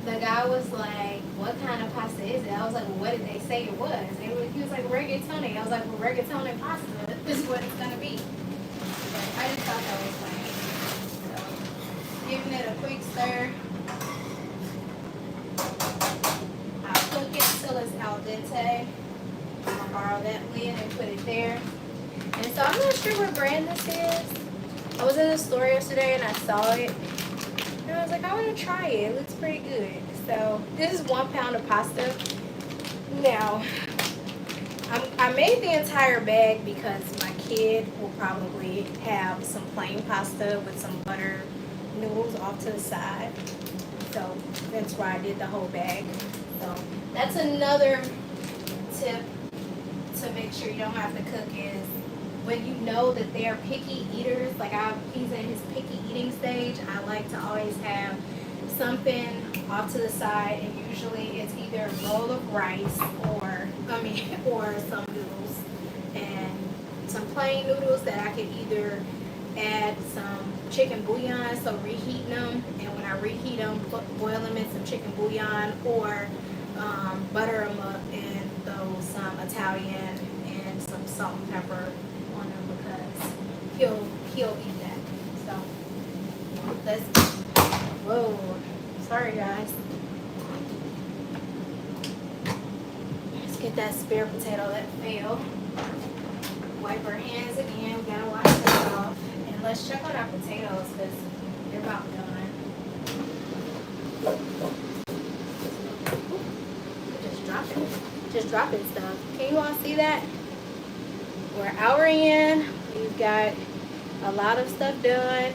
the guy was like, "What kind of pasta is it?" I was like, "Well, what did they say it was?" He was like, "Rigatoni." I was like, "Well, rigatoni pasta is what it's gonna be." But I just thought that was funny. So, giving it a quick stir. I'll cook it till it's al dente. I'll borrow that lid and put it there. And so I'm not sure what brand this is. I was in the store yesterday and I saw it. And I was like, I want to try it. It looks pretty good. So this is 1 pound of pasta. Now, I made the entire bag because my kid will probably have some plain pasta with some butter noodles off to the side. So that's why I did the whole bag. So that's another tip to make sure you don't have to cook is when you know that they're picky eaters, like he's in his picky eating stage, I like to always have something off to the side, and usually it's either a bowl of rice or some noodles, and some plain noodles that I could either add some chicken bouillon, so reheating them, and when I reheat them, boil them in some chicken bouillon, or butter them up and throw some Italian and some salt and pepper on them because he'll eat that. So whoa, sorry guys. Let's get that spare potato that fell. Wipe our hands again. We gotta wash this off. And let's check on our potatoes because they're about done. Just dropping stuff. Can you all see that? We're an hour in. We've got a lot of stuff done.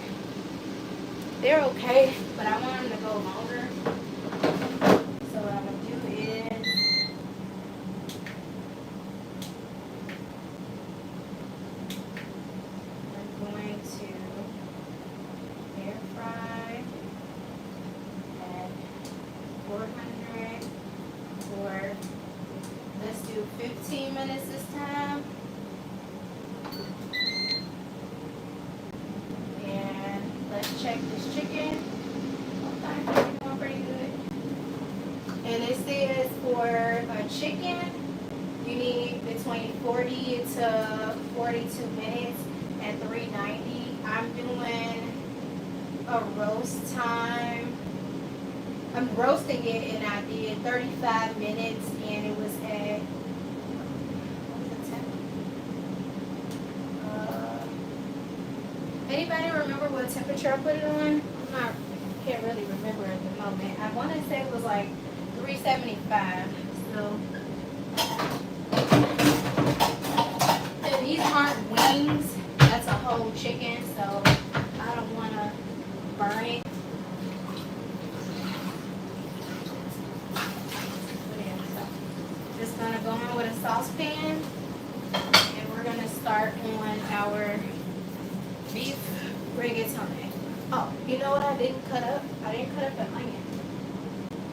They're okay, but I want them to go longer. So what I'm gonna do is I'm going to air fry at 400 for, let's do 15 minutes this time. And let's check this chicken. Okay, going pretty good. And it says for a chicken, you need between 40 to 42 minutes at 390. I'm doing a roast time. I'm roasting it, and I did 35 minutes, and it was at, what was the temp? Anybody remember what temperature I put it on? I can't really remember at the moment. I want to say it was like 375. So, and these aren't wings. That's a whole chicken, so I don't want to burn it. Just gonna go in with a saucepan, and we're gonna start on our beef rigatoni. Oh, you know what I didn't cut up? I didn't cut up the onion,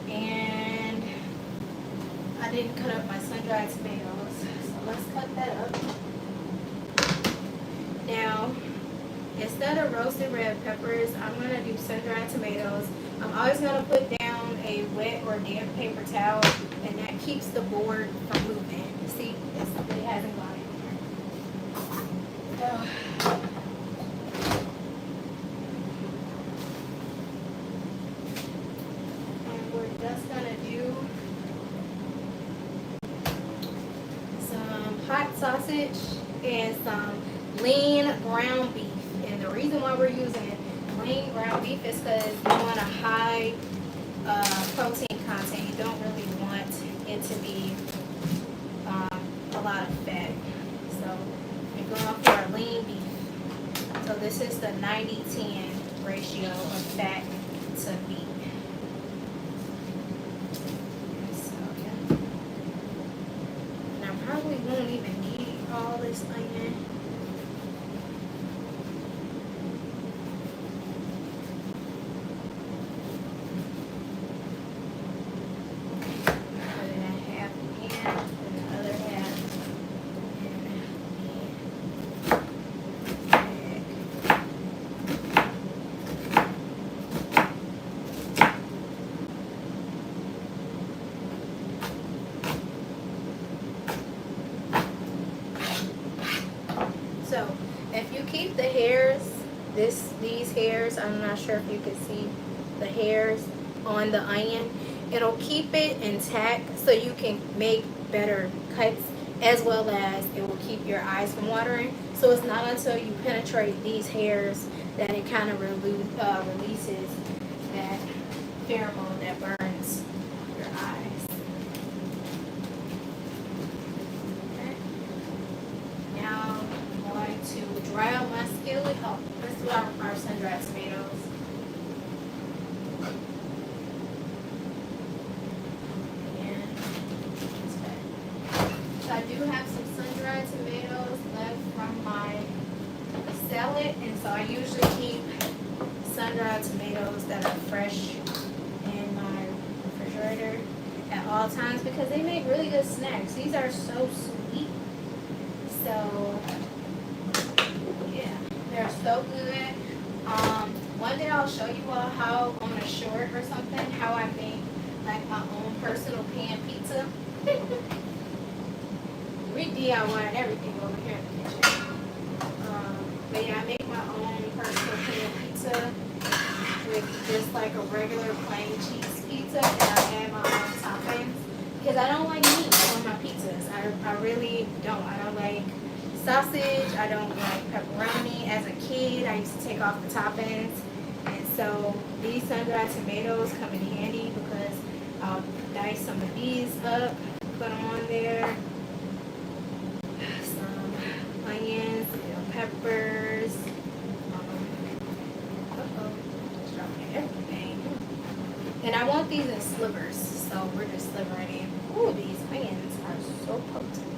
and I didn't cut up my sun-dried tomatoes. So let's cut that up. Now, instead of roasted red peppers, I'm gonna do sun-dried tomatoes. I'm always gonna put down a wet or damp paper towel, and that keeps the board from moving. See, it hasn't gone anywhere. And we're just gonna do some hot sausage and some lean ground beef. And the reason why we're using lean ground beef is because you want a high protein content. You don't really want it to be a lot of fat. So we're going for a lean beef. So this is the 90-10 ratio of fat to meat. So yeah. And I probably won't even need all this onion. So if you keep the hairs, these hairs, I'm not sure if you can see the hairs on the onion, it'll keep it intact so you can make better cuts, as well as it will keep your eyes from watering. So it's not until you penetrate these hairs that it kind of releases that pheromone that burns your eyes. Okay. Now I'm going to dry out my skillet. Oh, let's do our sun-dried tomatoes. I do have some sun-dried tomatoes left from my salad, and so I usually keep sun-dried tomatoes that are fresh in my refrigerator at all times because they make really good snacks. These are so sweet. So yeah, they're so good. One day I'll show you all how on a short or something how I make like my own personal pan pizza. We DIY everything over here in the kitchen. But yeah, I make my own personal pan pizza with just like a regular plain cheese pizza, and I add my own toppings because I don't like meat on my pizzas. I really don't. I don't like sausage. I don't like pepperoni. As a kid, I used to take off the toppings and So these sun-dried tomatoes come in handy because I'll dice some of these up, put them on there. Some onions, peppers. Just dropping everything. And I want these in slivers, so we're just slivering in. Ooh, these onions are so potent.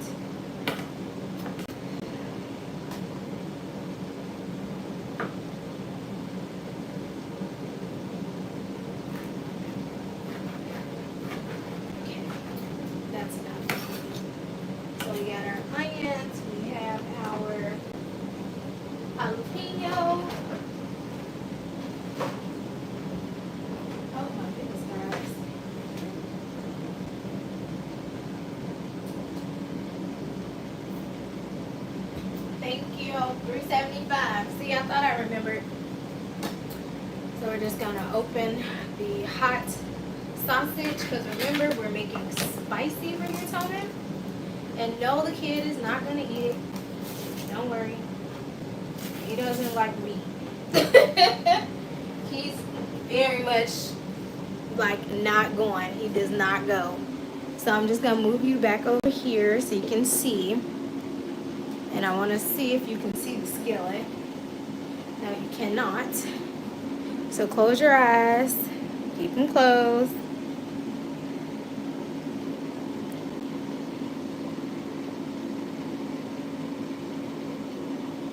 Thank you. $3.75. See, I thought I remembered. So we're just gonna open the hot sausage because remember we're making spicy rigatoni. And no, the kid is not gonna eat it. Don't worry. He doesn't like meat. He's very much like not going. He does not go. So I'm just gonna move you back over here so you can see. And I want to see if you can see the skillet. No, you cannot. So close your eyes. Keep them closed.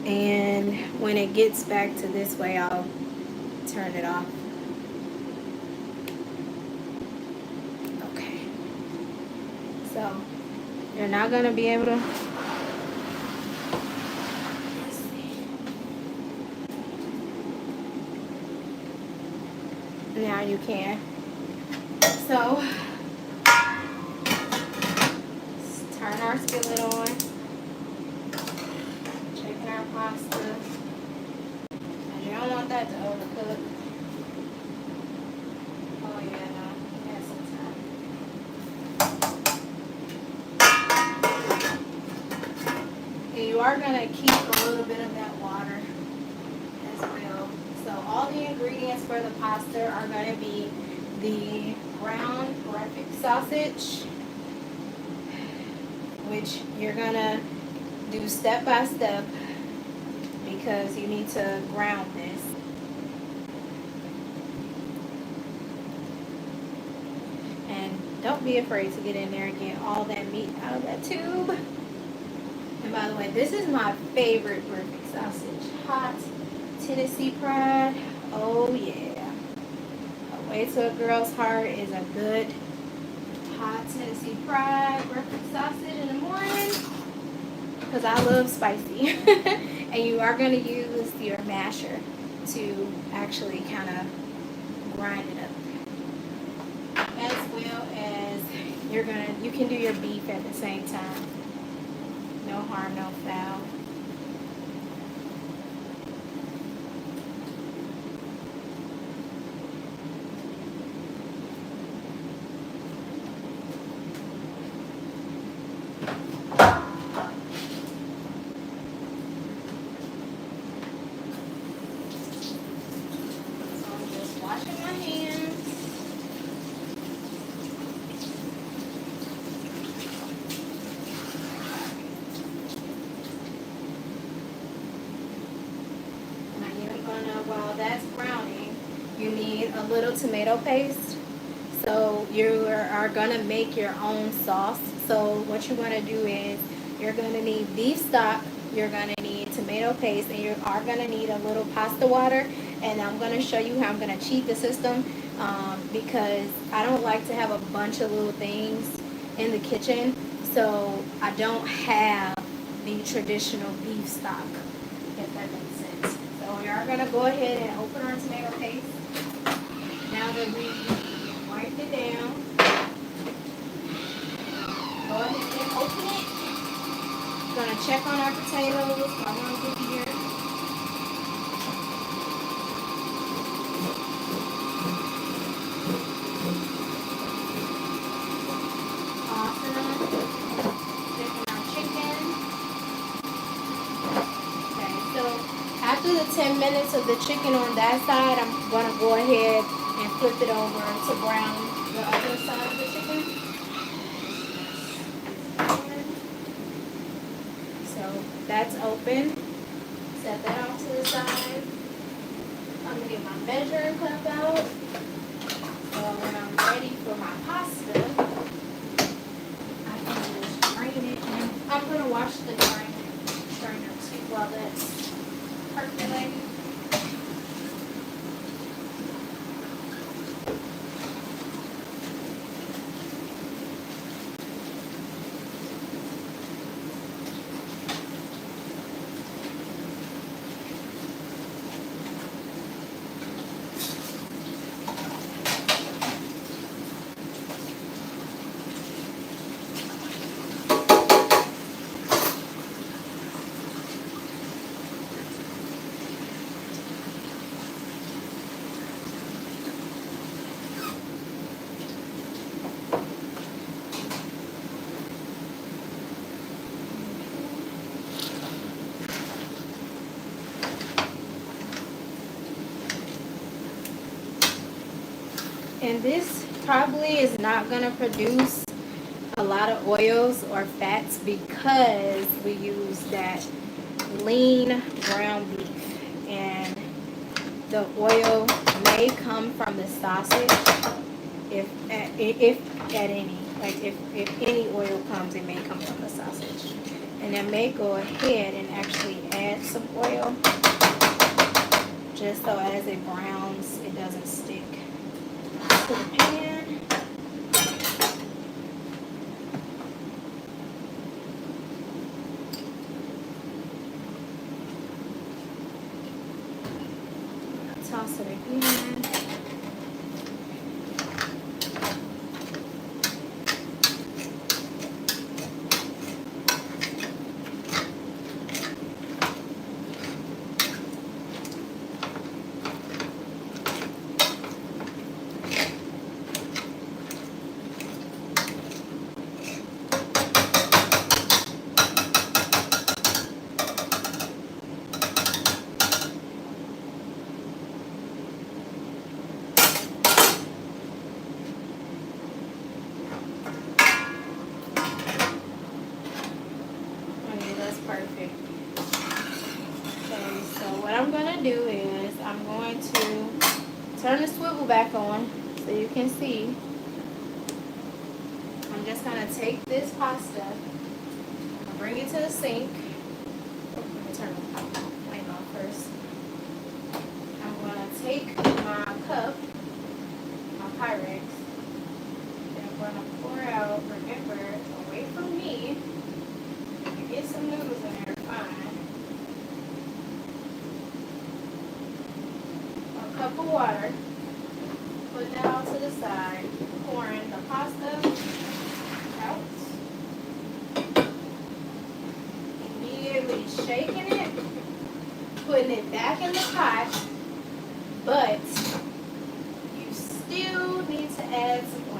And when it gets back to this way, I'll turn it off. Okay. So you're not going to be able to. Now you can. So let's turn our skillet on. Checking our pasta. And you don't want that to overcook. Oh yeah, no. You have some time. And you are gonna keep a little bit of that water as well. So all the ingredients for the pasta are going to be the ground breakfast sausage, which you're going to do step by step because you need to ground this. And don't be afraid to get in there and get all that meat out of that tube. And by the way, this is my favorite breakfast sausage. Hot Tennessee Pride. Oh yeah. A way to a girl's heart is a good hot Tennessee Pride breakfast sausage in the morning because I love spicy. And you are going to use your masher to actually kind of grind it up. As well as you can do your beef at the same time. No harm, no foul. While that's browning, you need a little tomato paste. So you are going to make your own sauce. So what you're going to do is you're going to need beef stock, you're going to need tomato paste, and you are going to need a little pasta water. And I'm going to show you how I'm going to cheat the system because I don't like to have a bunch of little things in the kitchen. So I don't have the traditional beef stock, if that makes sense. So we are going to go ahead and open our tomato paste. Now that we wiped it down, go ahead and open it. We're going to check on our potatoes. I'm going to get here. After the 10 minutes of the chicken on that side, I'm going to go ahead and flip it over to brown the other side of the chicken. So that's open. Set that off to the side. I'm going to get my measuring cup out. So when I'm ready for my pasta, I can just drain it. And I'm going to wash the strainer too while that's percolating. And this probably is not going to produce a lot of oils or fats because we use that lean ground beef. And the oil may come from the sausage if at any. Like if any oil comes, it may come from the sausage. And I may go ahead and actually add some oil just so as it browns, it doesn't stick to the pan. Toss it again. Perfect. Okay, so what I'm going to do is I'm going to turn the swivel back on so you can see. I'm just going to take this pasta, bring it to the sink. Let me turn the flame off first. I'm going to take my cup, my Pyrex, and I'm going to pour out, remember, away from me. Get some noodles in there, fine. A cup of water. Put that out to the side. Pouring the pasta out. Immediately shaking it. Putting it back in the pot. But you still need to add some oil.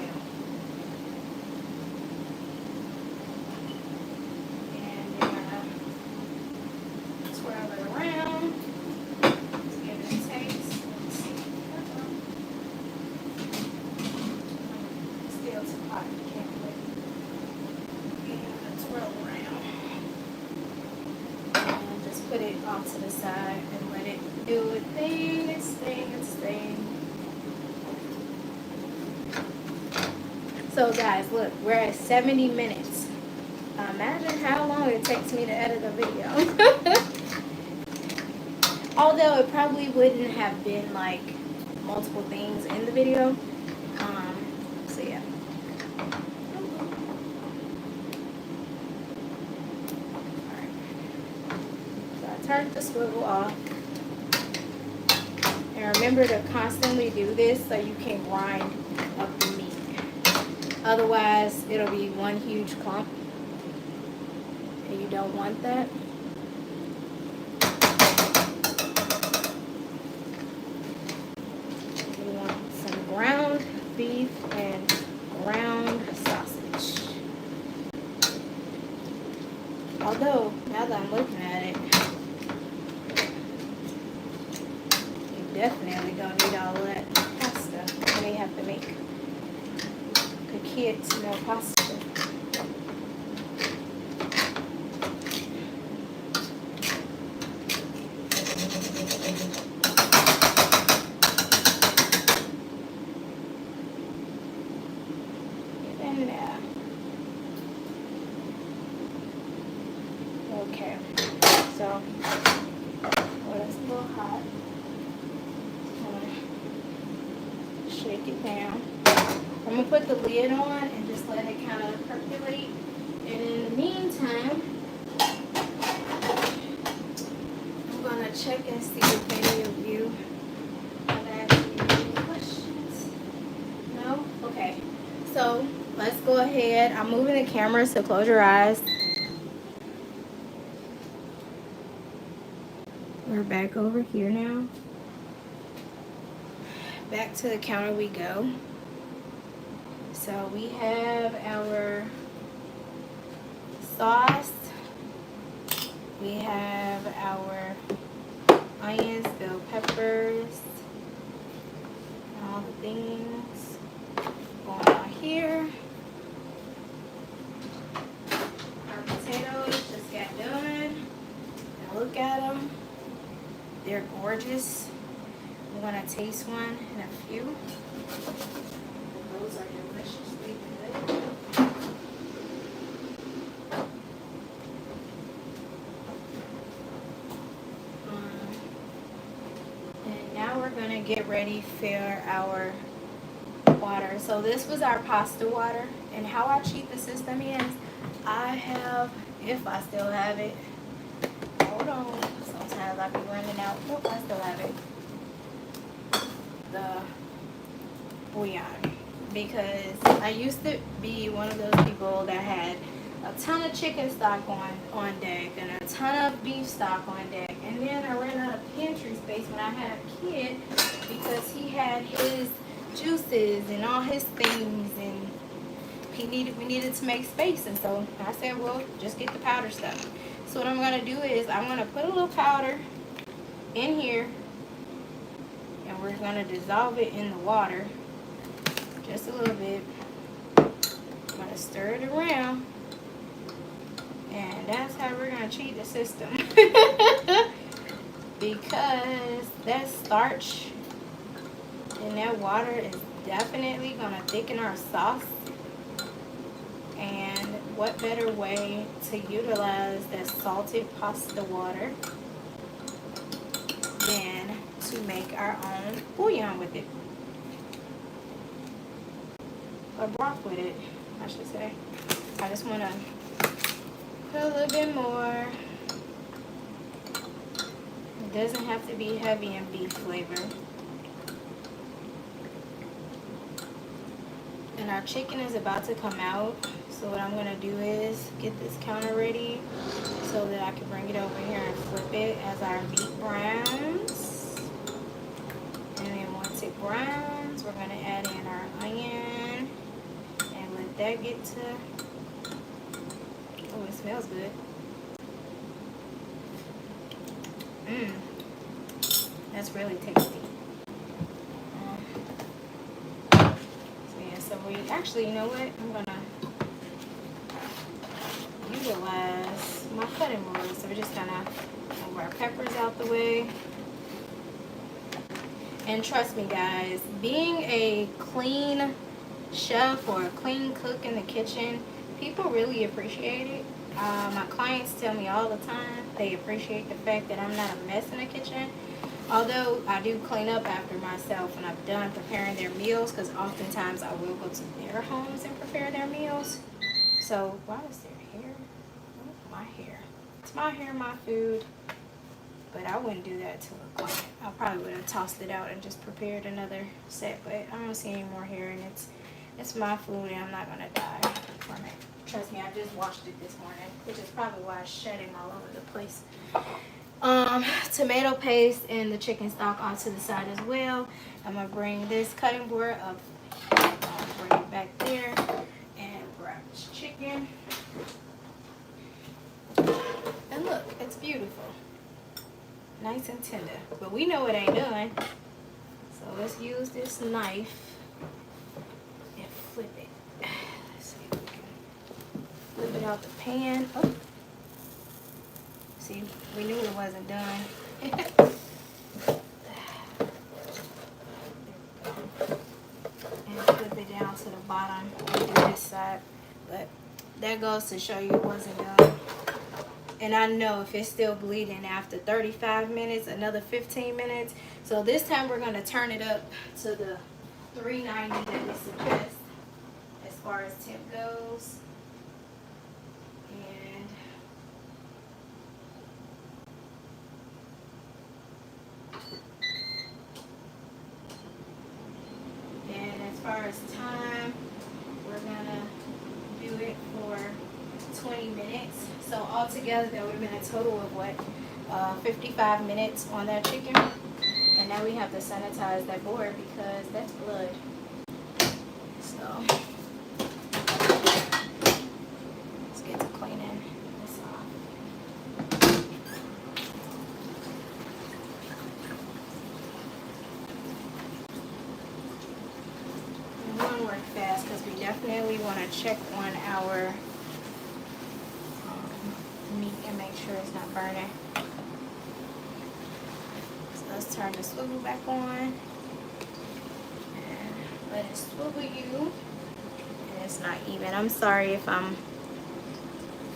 Put it off to the side and let it do its thing. So guys, look, we're at 70 minutes. Imagine how long it takes me to edit a video. Although it probably wouldn't have been like multiple things in the video. So yeah. Turn the swivel off. And remember to constantly do this so you can grind up the meat. Otherwise, it'll be one huge clump. And you don't want that. You want some ground beef and ground sausage. Although, now that I'm looking at it, definitely gonna need all that pasta. We have to make the kids more pasta. Get in there. Okay, so well, it's a little hot. Shake it down. I'm gonna put the lid on and just let it kind of percolate. And in the meantime, I'm gonna check and see if any of you have asked me any questions. No? Okay. So let's go ahead. I'm moving the camera, so close your eyes. We're back over here now. Back to the counter we go. So we have our sauce. We have our onions, bell peppers, all the things going on here. Our potatoes just got done. Now look at them. They're gorgeous. I'm gonna taste one in a few. Those are deliciously good. And now we're gonna get ready for our water. So this was our pasta water, and how I cheat the system is I have, if I still have it, hold on, sometimes I be running out. Nope, I still have it. The bouillon, because I used to be one of those people that had a ton of chicken stock on deck and a ton of beef stock on deck, and then I ran out of pantry space when I had a kid because he had his juices and all his things, and we needed to make space. And so I said, well, just get the powder stuff. So what I'm gonna do is I'm gonna put a little powder in here, and we're gonna dissolve it in the water just a little bit. I'm gonna stir it around, and that's how we're gonna cheat the system. Because that starch in that water is definitely gonna thicken our sauce. And what better way to utilize that salted pasta water than to make our own bouillon with it, or broth with it, I should say. I just want to put a little bit more. It doesn't have to be heavy in beef flavor. And our chicken is about to come out, so what I'm going to do is get this counter ready so that I can bring it over here and flip it as our meat browns. And then once it browns, we're going to add in our onion and let that get to, oh, it smells good. That's really tasty. So we actually, you know what? I'm gonna utilize my cutting board. So we're just gonna move our peppers out the way. And trust me, guys, being a clean chef or a clean cook in the kitchen, people really appreciate it. My clients tell me all the time they appreciate the fact that I'm not a mess in the kitchen. Although I do clean up after myself when I'm done preparing their meals, because oftentimes I will go to their homes and prepare their meals. So why is there hair? Oh, my hair. It's my hair, my food. But I wouldn't do that to a client. I probably would have tossed it out and just prepared another set. But I don't see any more hair, and it's my food, and I'm not gonna die from it. Trust me, I just washed it this morning, which is probably why it's shedding all over the place. Tomato paste and the chicken stock onto the side as well. I'm gonna bring this cutting board up, bring it back there, and grab this chicken. And look, it's beautiful, nice and tender. But we know it ain't done. let's use this knife and flip it. Let's see if we can flip it out the pan. Oh. See, we knew it wasn't done. And flip it down to the bottom and do this side. But that goes to show you it wasn't done. And I know if it's still bleeding after 35 minutes, another 15 minutes. So this time we're going to turn it up to the 390 that we suggest as far as temp goes. And as far as time, we're going to do it for 20 minutes. So altogether that would have been a total of what? 55 minutes on that chicken. And now we have to sanitize that board because that's blood. So let's get to cleaning this off. And we want to work fast because we definitely want to check on our meat and make sure it's not burning. So let's turn the swivel back on and let it swivel you. And it's not even. I'm sorry if I'm.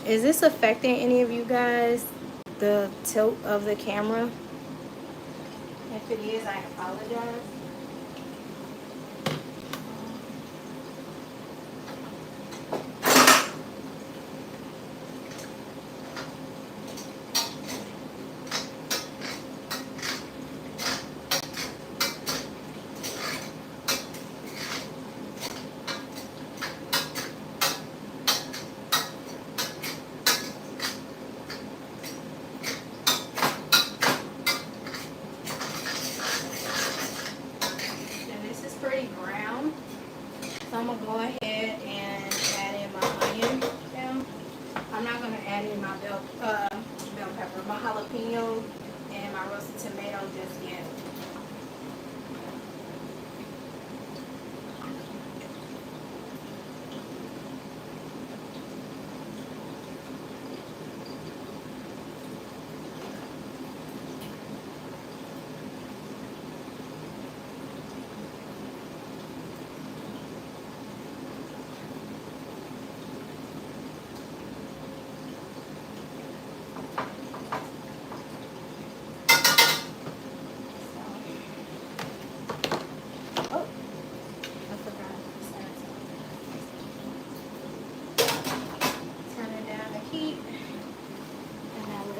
Is this affecting any of you guys? The tilt of the camera? If it is, I apologize. Pretty brown, so I'm gonna go ahead and add in my onion now. I'm not gonna add in my bell pepper, my jalapeno, and my roasted tomato just yet.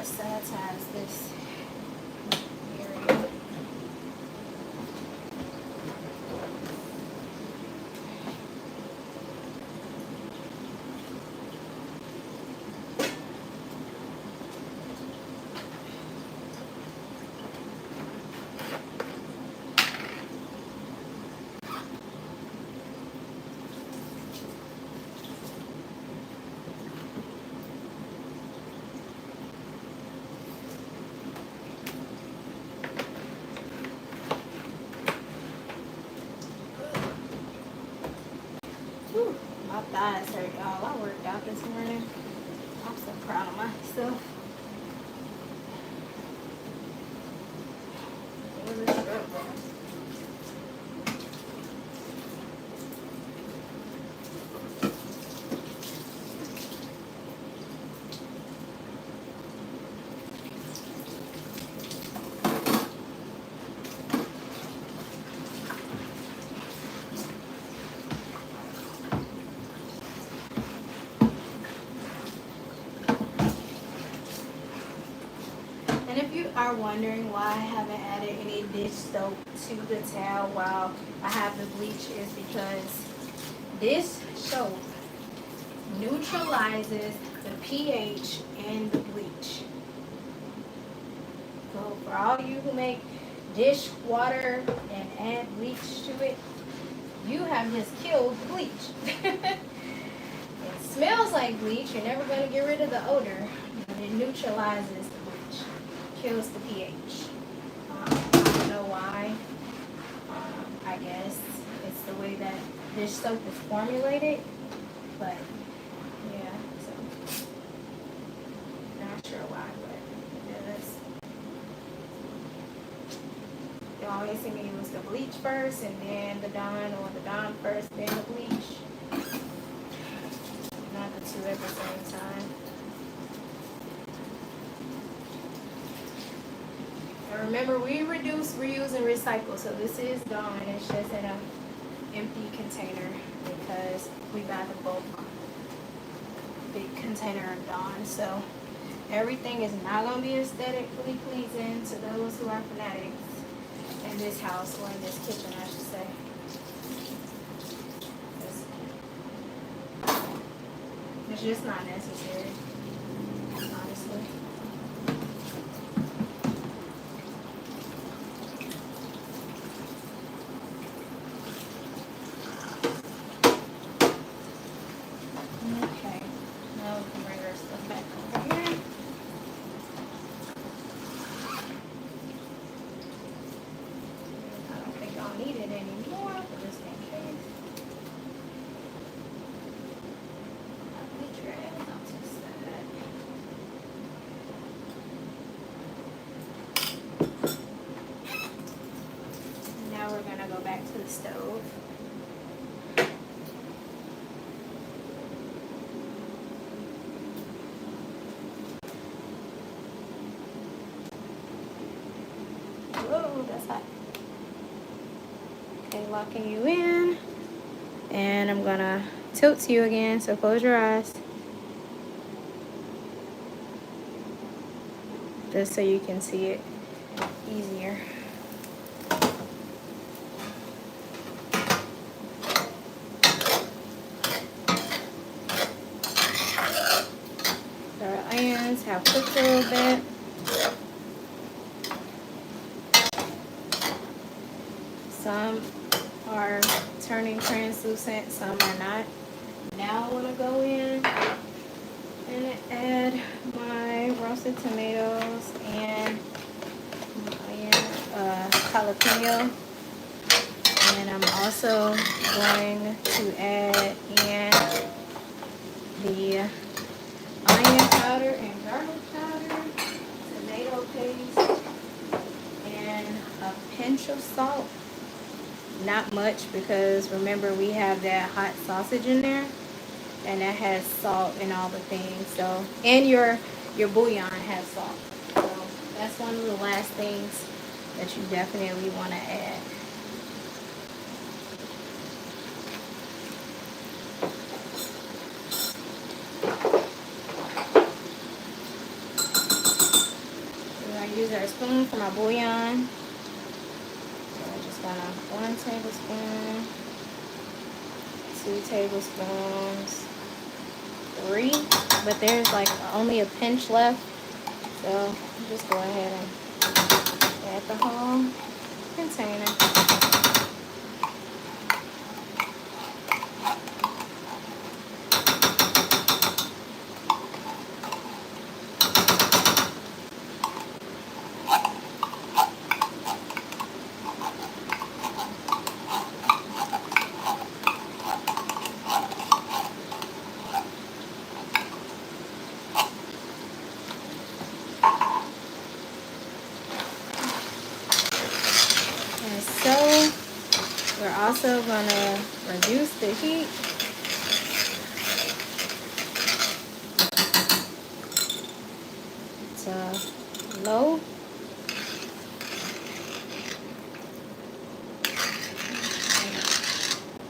Sanitize this area. Whew, my thighs hurt, y'all. I worked out this morning. I'm so proud of myself. It was a struggle. And if you are wondering why I haven't added any dish soap to the towel while I have the bleach, is because this soap neutralizes the pH in the bleach. So for all you who make dish water and add bleach to it, you have just killed the bleach. It smells like bleach. You're never going to get rid of the odor, but it neutralizes the bleach. Kills the pH. I don't know why. this soap is formulated, but yeah, so not sure why, but it does. You always see me use the bleach first and then the Dawn, or the Dawn first, then the bleach. Not the two at the same time. And remember, we reduce, reuse, and recycle. So this is Dawn. It's just in an empty container because we buy the bulk big container of Dawn. So everything is not going to be aesthetically pleasing to those who are fanatics in this house, or in this kitchen, I should say. It's just not necessary, honestly. Okay, now we can bring our stuff back over here. I don't think I'll need it anymore, but just in case. Put your ass off to the side. Now we're gonna go back to the stove. Whoa, that's hot. Okay, locking you in. And I'm gonna tilt to you again, so close your eyes. Just so you can see it easier. Our onions have cooked a little bit. Some are turning translucent, some are not. Now I want to go in and add my roasted tomatoes and jalapeno. And I'm also going to add in the onion powder and garlic powder, tomato paste, and a pinch of salt. Not much, because remember we have that hot sausage in there, and that has salt and all the things. So, and your bouillon has salt. So that's one of the last things that you definitely want to add. We're going to use our spoon for my bouillon. So 1 tablespoon, 2 tablespoons, 3, but there's like only a pinch left, so just go ahead and add the whole container. So we're also going to reduce the heat to low.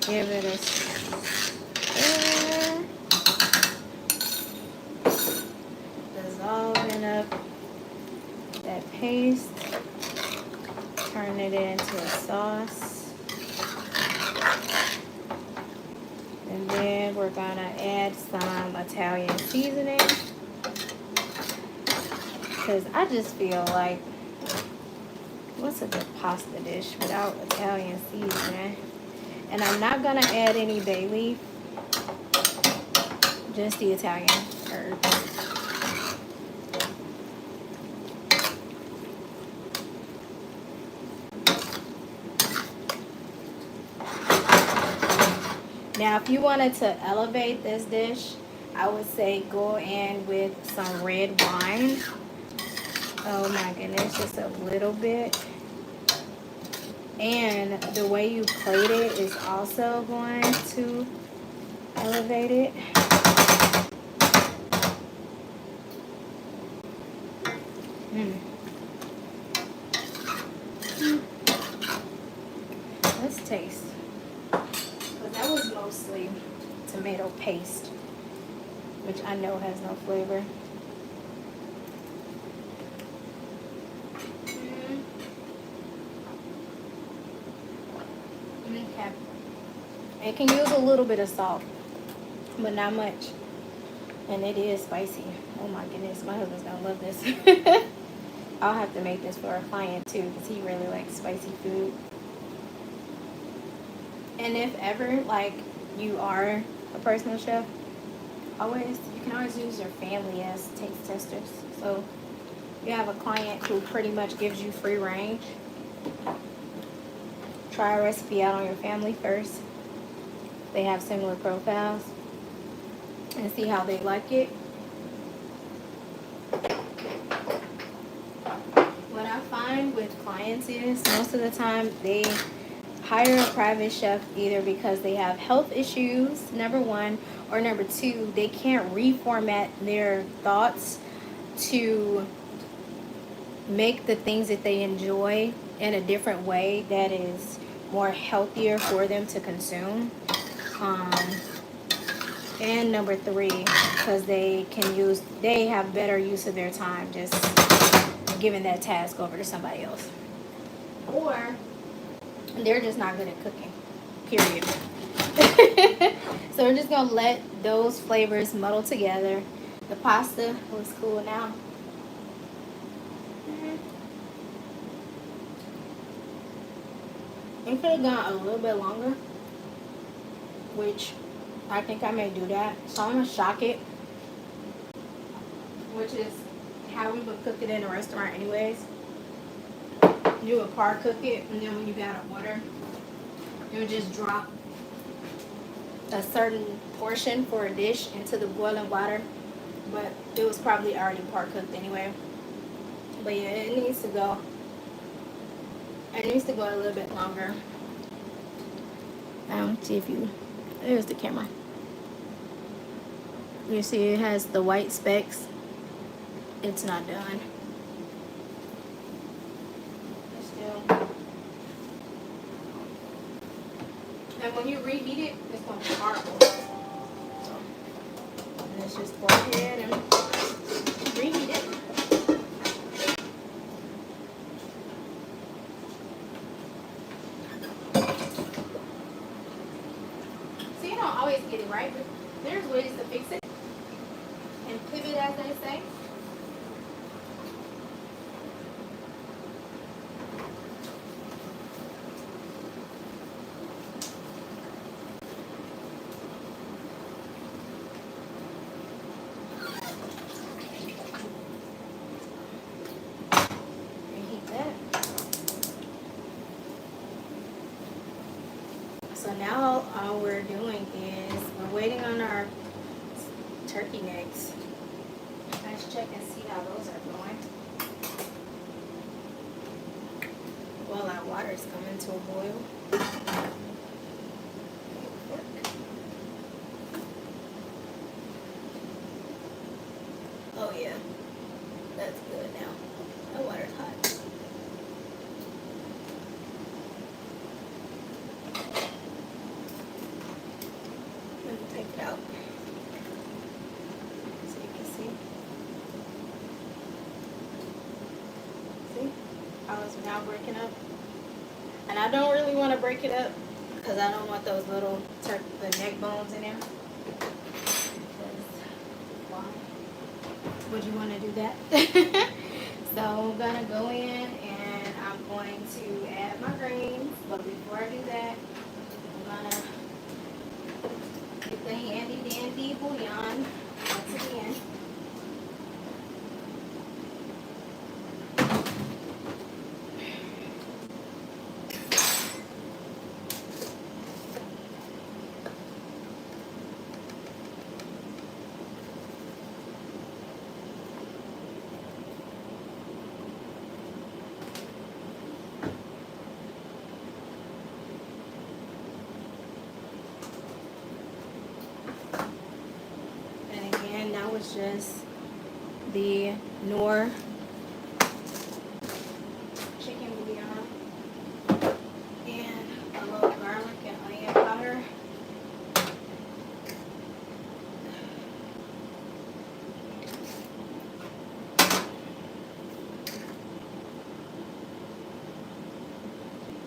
Give it a stir. Dissolving up that paste. Turn it into a sauce. And then we're gonna add some Italian seasoning, because I just feel like, what's a good pasta dish without Italian seasoning? And I'm not gonna add any bay leaf, just the Italian herbs. Now, if you wanted to elevate this dish, I would say go in with some red wine. Oh my goodness, just a little bit. And the way you plate it is also going to elevate it. Mm. Let's taste. But that was mostly tomato paste, which I know has no flavor. Okay. It can use a little bit of salt, but not much. And it is spicy. Oh my goodness, my husband's gonna love this. I'll have to make this for a client too, because he really likes spicy food. And if ever, like, you are a personal chef, you can always use your family as taste testers. So you have a client who pretty much gives you free range. Try a recipe out on your family first. They have similar profiles, and see how they like it. What I find with clients is most of the time they hire a private chef either because they have health issues, number one, or number two, they can't reformat their thoughts to make the things that they enjoy in a different way that is more healthier for them to consume. And number three, because they have better use of their time just giving that task over to somebody else. Or they're just not good at cooking, period. So we're just gonna let those flavors muddle together. The pasta looks cool now. It could have gone a little bit longer, which I think I may do that. So I'm gonna shock it, which is how we would cook it in a restaurant anyways. You would par cook it, and then when you got out water, you would just drop a certain portion for a dish into the boiling water, but it was probably already par cooked anyway. But yeah, it needs to go a little bit longer. See if there's the camera. You see it has the white specks. It's not done. And when you reheat it, it's going to be horrible. So, let's just go ahead and reheat it. So you don't always get it right, but there's ways to fix it and pivot, as they say. So now all we're doing is we're waiting on our turkey necks. Let's check and see how those are going. While our water is coming to a boil. Oh yeah, that's good now. The water's hot. Take it out so you can see. See how it's now breaking up? And I don't really want to break it up because I don't want those little the neck bones in there. Why would you want to do that? So I'm gonna go in and I'm going to add my greens, but before I do that, I'm gonna get the handy dandy bouillon once again. was just the Knorr chicken bouillon and a little garlic and onion powder.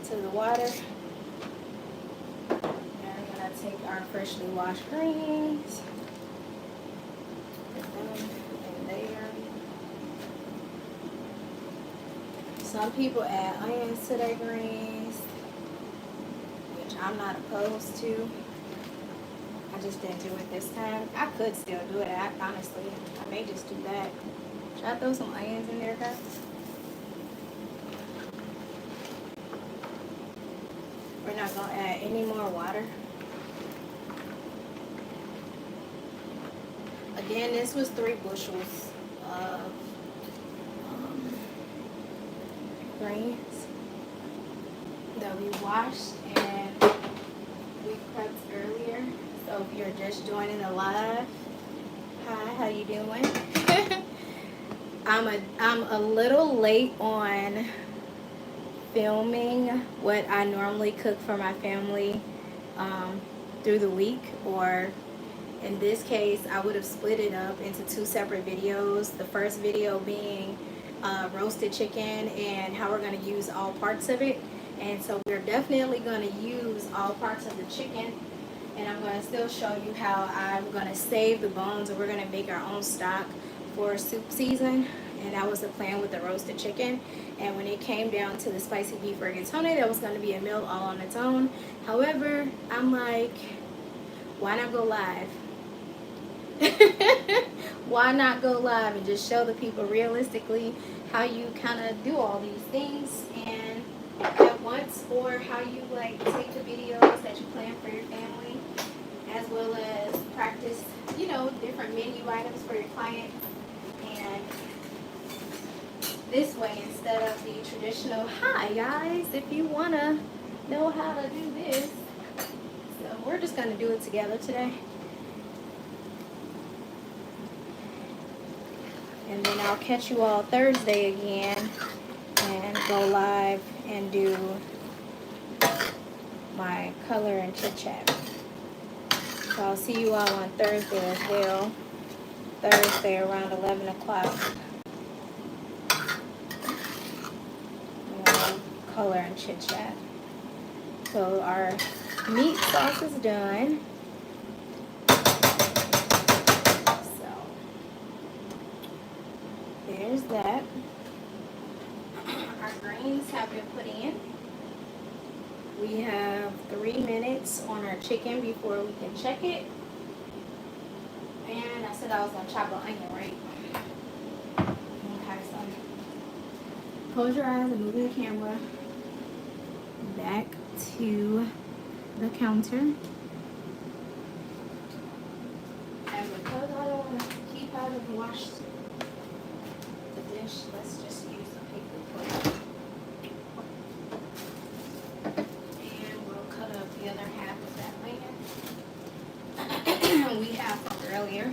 To the water. Now we're gonna take our freshly washed greens, put them in there. Some people add onions to their greens, which I'm not opposed to. I just didn't do it this time. I could still do it. Honestly, I may just do that. Should I throw some onions in there, guys? We're not gonna add any more water. Again, this was 3 bushels of greens that we washed and we prepped earlier. So if you're just joining the live, hi, how you doing? I'm a little late on filming what I normally cook for my family through the week, or in this case I would have split it up into 2 separate videos. The first video being roasted chicken and how we're going to use all parts of it, and so we're definitely going to use all parts of the chicken, and I'm going to still show you how I'm going to save the bones and we're going to make our own stock for soup season. And that was the plan with the roasted chicken. And when it came down to the spicy beef rigatoni, that was going to be a meal all on its own. However, I'm like, why not go live? Why not go live and just show the people realistically how you kind of do all these things and at once, or how you like take the videos that you plan for your family, as well as practice, you know, different menu items for your clients. And this way, instead of the traditional, hi guys, if you want to know how to do this. So we're just going to do it together today. And then I'll catch you all Thursday again and go live and do my color and chit chat. So I'll see you all on Thursday as well. Thursday around 11 o'clock. Color and chit chat. So our meat sauce is done. So there's that. Our greens have been put in. We have 3 minutes on our chicken before we can check it. And I said I was gonna chop an onion, right? Okay, so close your eyes and move the camera back to the counter. And because I don't want to keep having to wash the dish, let's just use a paper plate. And we'll cut up the other half of that onion we have from earlier.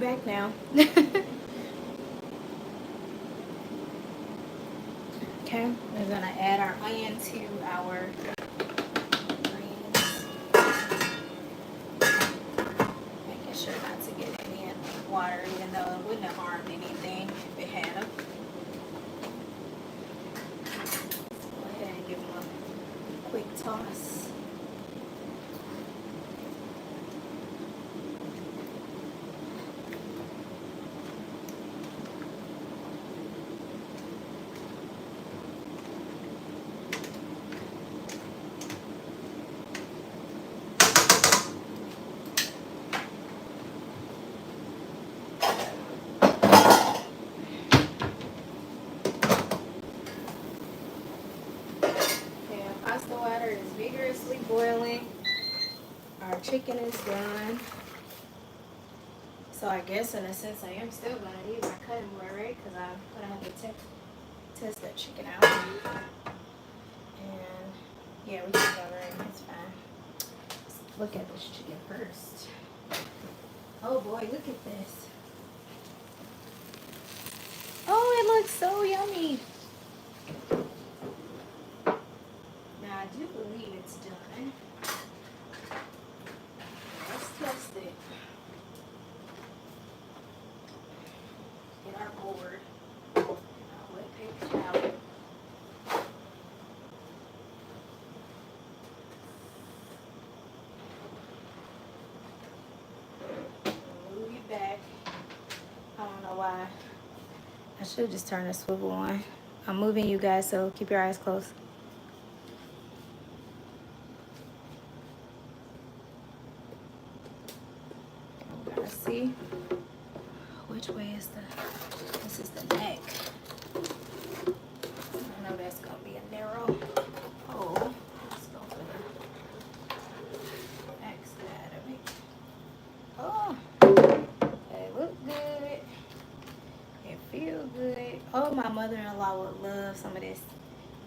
back now. Okay, we're gonna add our onion to our greens. Making sure not to get any water, even though it wouldn't have harmed anything if it had them. Go ahead and give them a quick toss. Pasta water is vigorously boiling. Our chicken is done. So I guess in a sense I am still going to need my cutting board, right? Because I'm going to have to test that chicken out. And yeah, we can cover it. It's fine. Let's look at this chicken first. Oh boy, look at this. Oh, it looks so yummy. Now I do believe it's done. Let's test it. Get our board. And our wet paper towel. Move you back. I don't know why. I should just turn the swivel on. I'm moving you guys, so keep your eyes closed. Gotta see which way is this is the neck. I know that's gonna be a narrow hole. Let's go for the next side of it. Oh, they look good. It feels good. Oh, my mother-in-law would love some of this.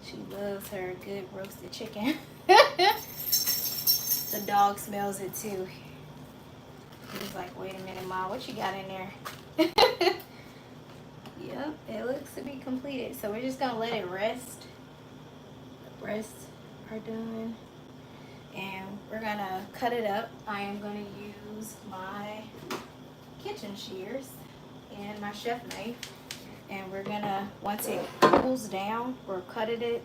She loves her good roasted chicken. The dog smells it too. He's like, wait a minute, Mom, what you got in there? Yep, it looks to be completed. So we're just gonna let it rest. The breasts are done. And we're gonna cut it up. I am gonna use my kitchen shears and my chef knife. And we're gonna, once it cools down, we'll cut it,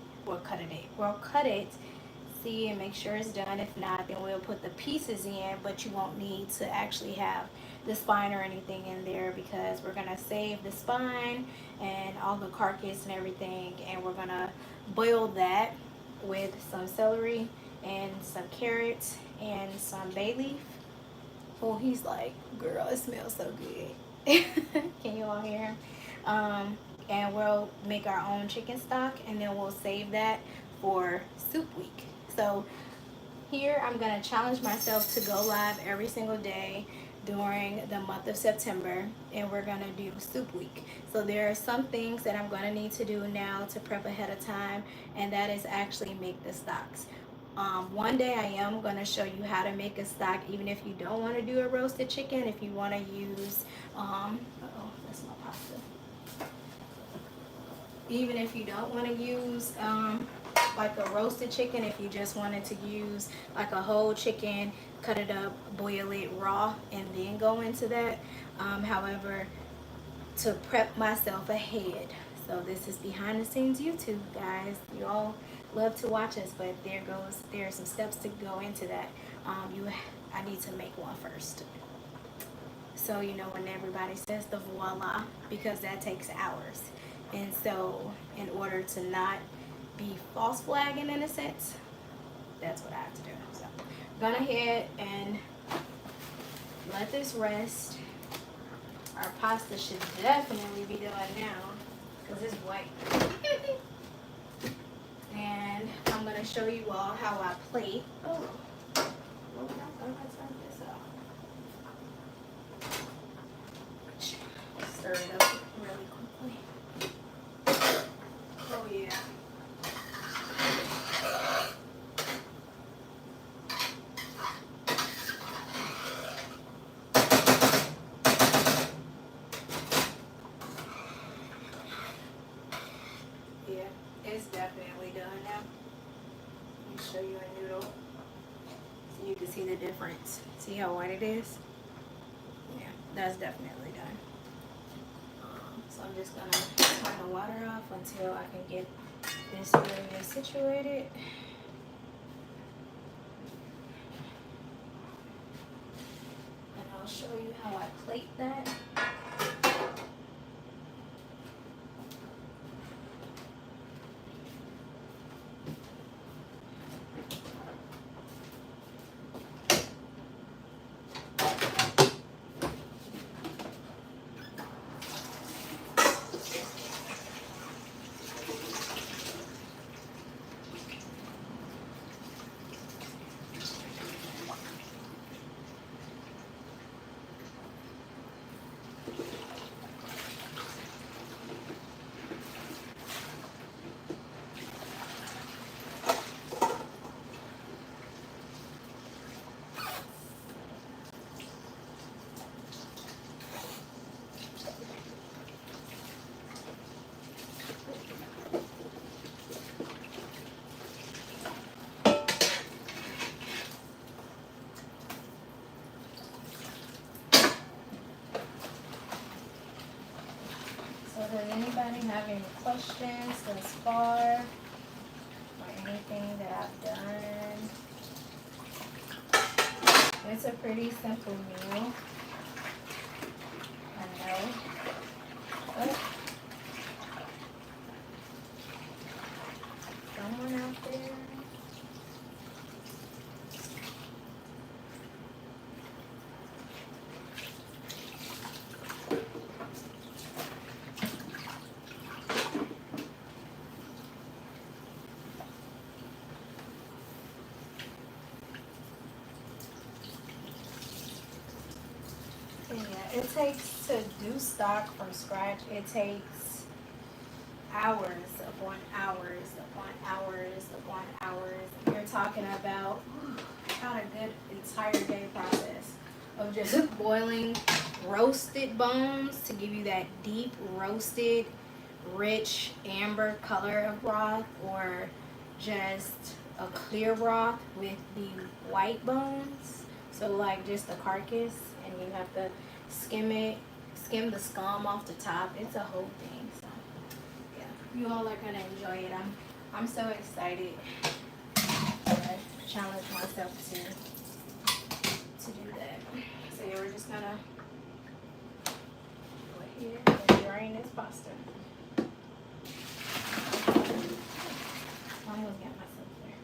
see and make sure it's done. If not, then we'll put the pieces in, but you won't need to actually have the spine or anything in there, because we're gonna save the spine and all the carcass and everything, and we're gonna boil that with some celery and some carrots and some bay leaf. Oh, he's like, girl, it smells so good. Can you all hear him? And we'll make our own chicken stock, and then we'll save that for soup week. So here I'm going to challenge myself to go live every single day during the month of September, and we're going to do soup week. So there are some things that I'm going to need to do now to prep ahead of time, and that is actually make the stocks. One day I am going to show you how to make a stock, even if you don't want to do a roasted chicken. If you want to use that's my pasta. Even if you don't want to use like a roasted chicken, if you just wanted to use like a whole chicken, cut it up, boil it raw, and then go into that. However, to prep myself ahead. So this is behind the scenes YouTube, guys. You all love to watch us, but there are some steps to go into that. I need to make one first. So you know when everybody says the voila, because that takes hours. And so in order to not be false flagging in a sense, that's what I have to do. So I'm going ahead and let this rest. Our pasta should definitely be done now because it's white. And I'm going to show you all how I plate. Oh, well, I'm going to turn this off. Stir it up really quickly. Oh yeah. It's definitely done now. Let me show you a noodle so you can see the difference. See how white it is? Yeah, that's definitely done. So I'm just gonna turn the water off until I can get this area situated. And I'll show you how I plate that. So does anybody have any questions thus far or anything that I've done? It's a pretty simple meal, I know, but someone out there. Yeah, it takes to do stock from scratch. It takes hours upon hours upon hours upon hours. You're talking about a good entire day process of just boiling roasted bones to give you that deep roasted, rich amber color of broth, or just a clear broth with the white bones. So like just the carcass, and you have to skim the scum off the top. It's a whole thing. So yeah, you all are gonna enjoy it. I'm so excited. I challenge myself to do that. So yeah, we're just gonna go ahead and drain this pasta. I almost got myself there.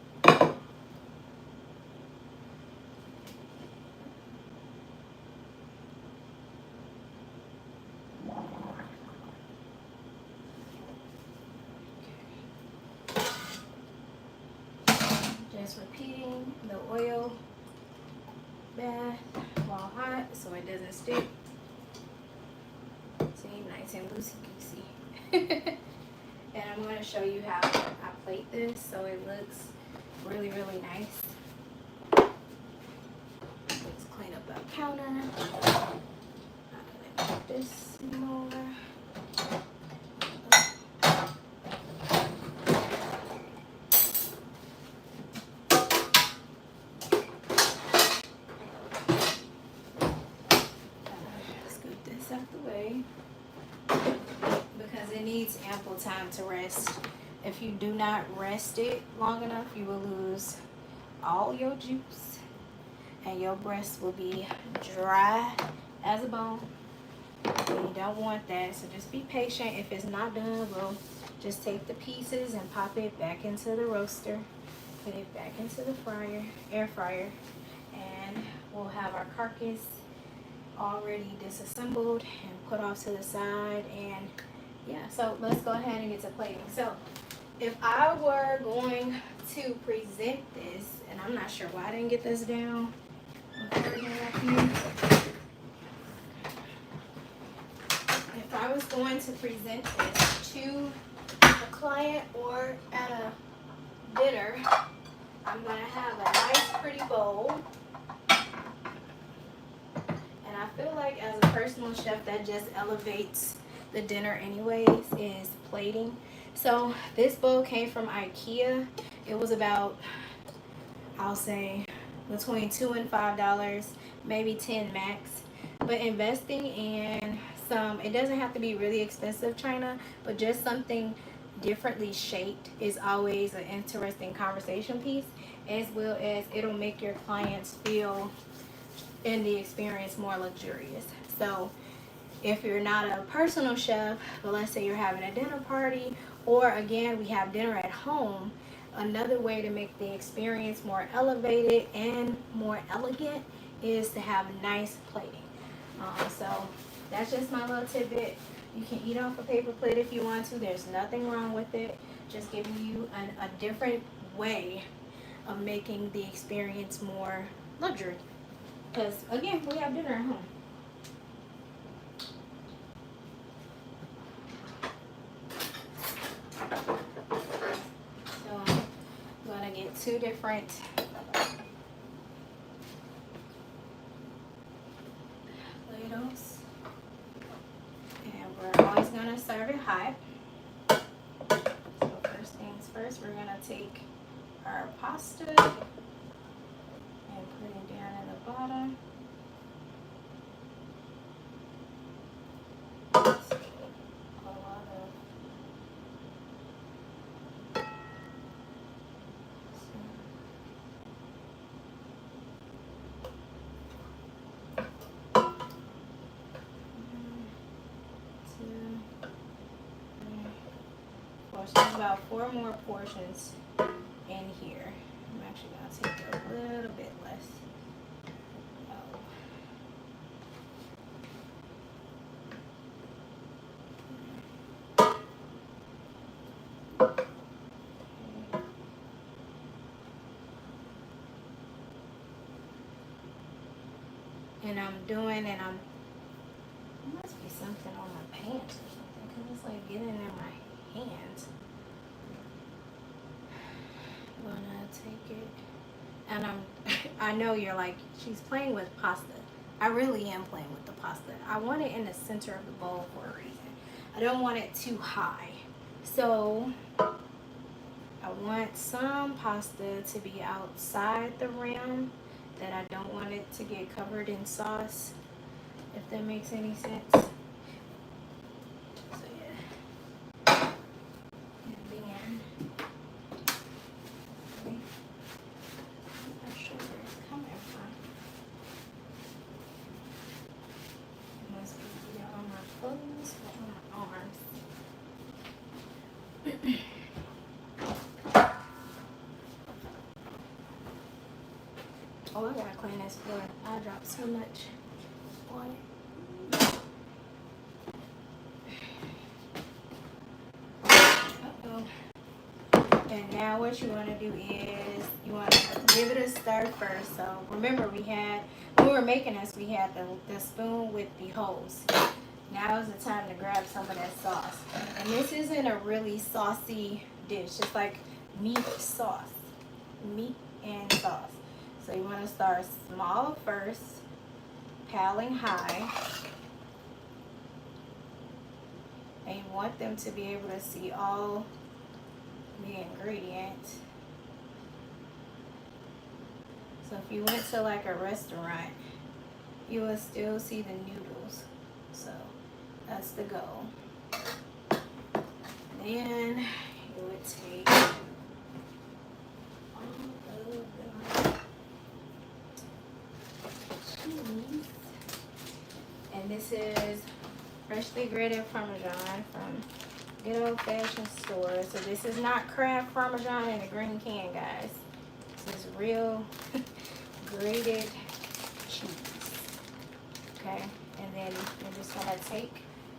Just repeating the oil bath while hot so it doesn't stick. See, nice and loosey goosey. And I'm going to show you how I plate this so it looks really, really nice. Let's clean up our counter. I'm going to make this more. Scoop this out the way because it needs ample time to rest. If you do not rest it long enough, you will lose all your juice and your breast will be dry as a bone. And you don't want that, so just be patient. If it's not done, we'll just take the pieces and pop it back into the roaster, put it back into the air fryer, and we'll have our carcass already disassembled and put off to the side. And yeah, so let's go ahead and get to plating. So if I were going to present this, and I'm not sure why I didn't get this down if I was going to present this to a client or at a dinner, I'm going to have a nice pretty bowl. And I feel like as a personal chef, that just elevates the dinner anyways, is plating. So this bowl came from IKEA. It was about, I'll say, between $2 and $5, maybe 10 max. But investing in some, it doesn't have to be really expensive china, but just something differently shaped is always an interesting conversation piece, as well as it'll make your clients feel in the experience more luxurious. So if you're not a personal chef, but let's say you're having a dinner party, or again, we have dinner at home, another way to make the experience more elevated and more elegant is to have nice plating. So that's just my little tidbit. You can eat off a paper plate if you want to. There's nothing wrong with it. Just giving you a different way of making the experience more luxury. Because again, we have dinner at home. So I'm gonna get 2 different ladles, and we're always gonna serve it hot. So first things first, we're gonna take our pasta and put it down in the bottom. So a lot of there's about 4 more portions in here. I'm actually gonna take a little bit less. And I'm doing, and I'm, there must be something on my pants or something, because it's like getting in my hands. I'm gonna take it, and I know you're like, she's playing with pasta. I really am playing with the pasta. I want it in the center of the bowl for a reason. I don't want it too high. So I want some pasta to be outside the rim, that I don't want it to get covered in sauce, if that makes any sense. So yeah. And then, I'm not sure where it's coming from. It must be either on my clothes or on my arms. Oh, I gotta clean this floor. I dropped so much on it. Uh-oh. And now what you want to do is you want to give it a stir first. So remember, when we were making this, we had the spoon with the holes. Now is the time to grab some of that sauce. And this isn't a really saucy dish. It's like meat sauce. Meat and sauce. So you want to start small first, piling high. And you want them to be able to see all the ingredients. So if you went to like a restaurant, you will still see the noodles. So that's the goal. Then you would take cheese, and this is freshly grated Parmesan from good old fashioned store. So this is not Kraft Parmesan in a green can, guys. This is real grated cheese. Okay, and then you're just gonna take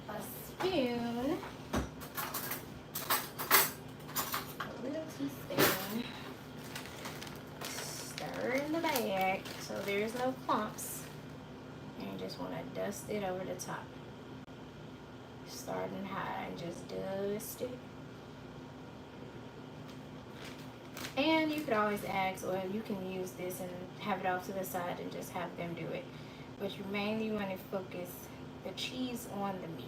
a spoon, a little teaspoon, stir in the bag so there's no clumps, and you just want to dust it over the top. Starting high and just dust it. And you could always ask, or you can use this and have it off to the side and just have them do it. But you mainly want to focus the cheese on the meat.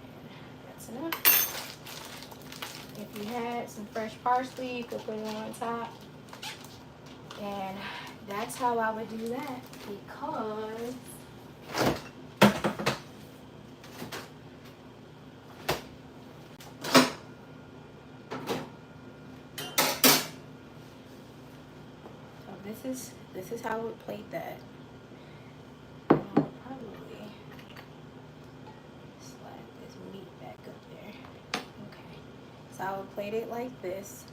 And that's enough. If you had some fresh parsley, you could put it on top. And that's how I would do that, because this is how I would plate that. I'll probably slide this meat back up there. Okay, so I would plate it like this.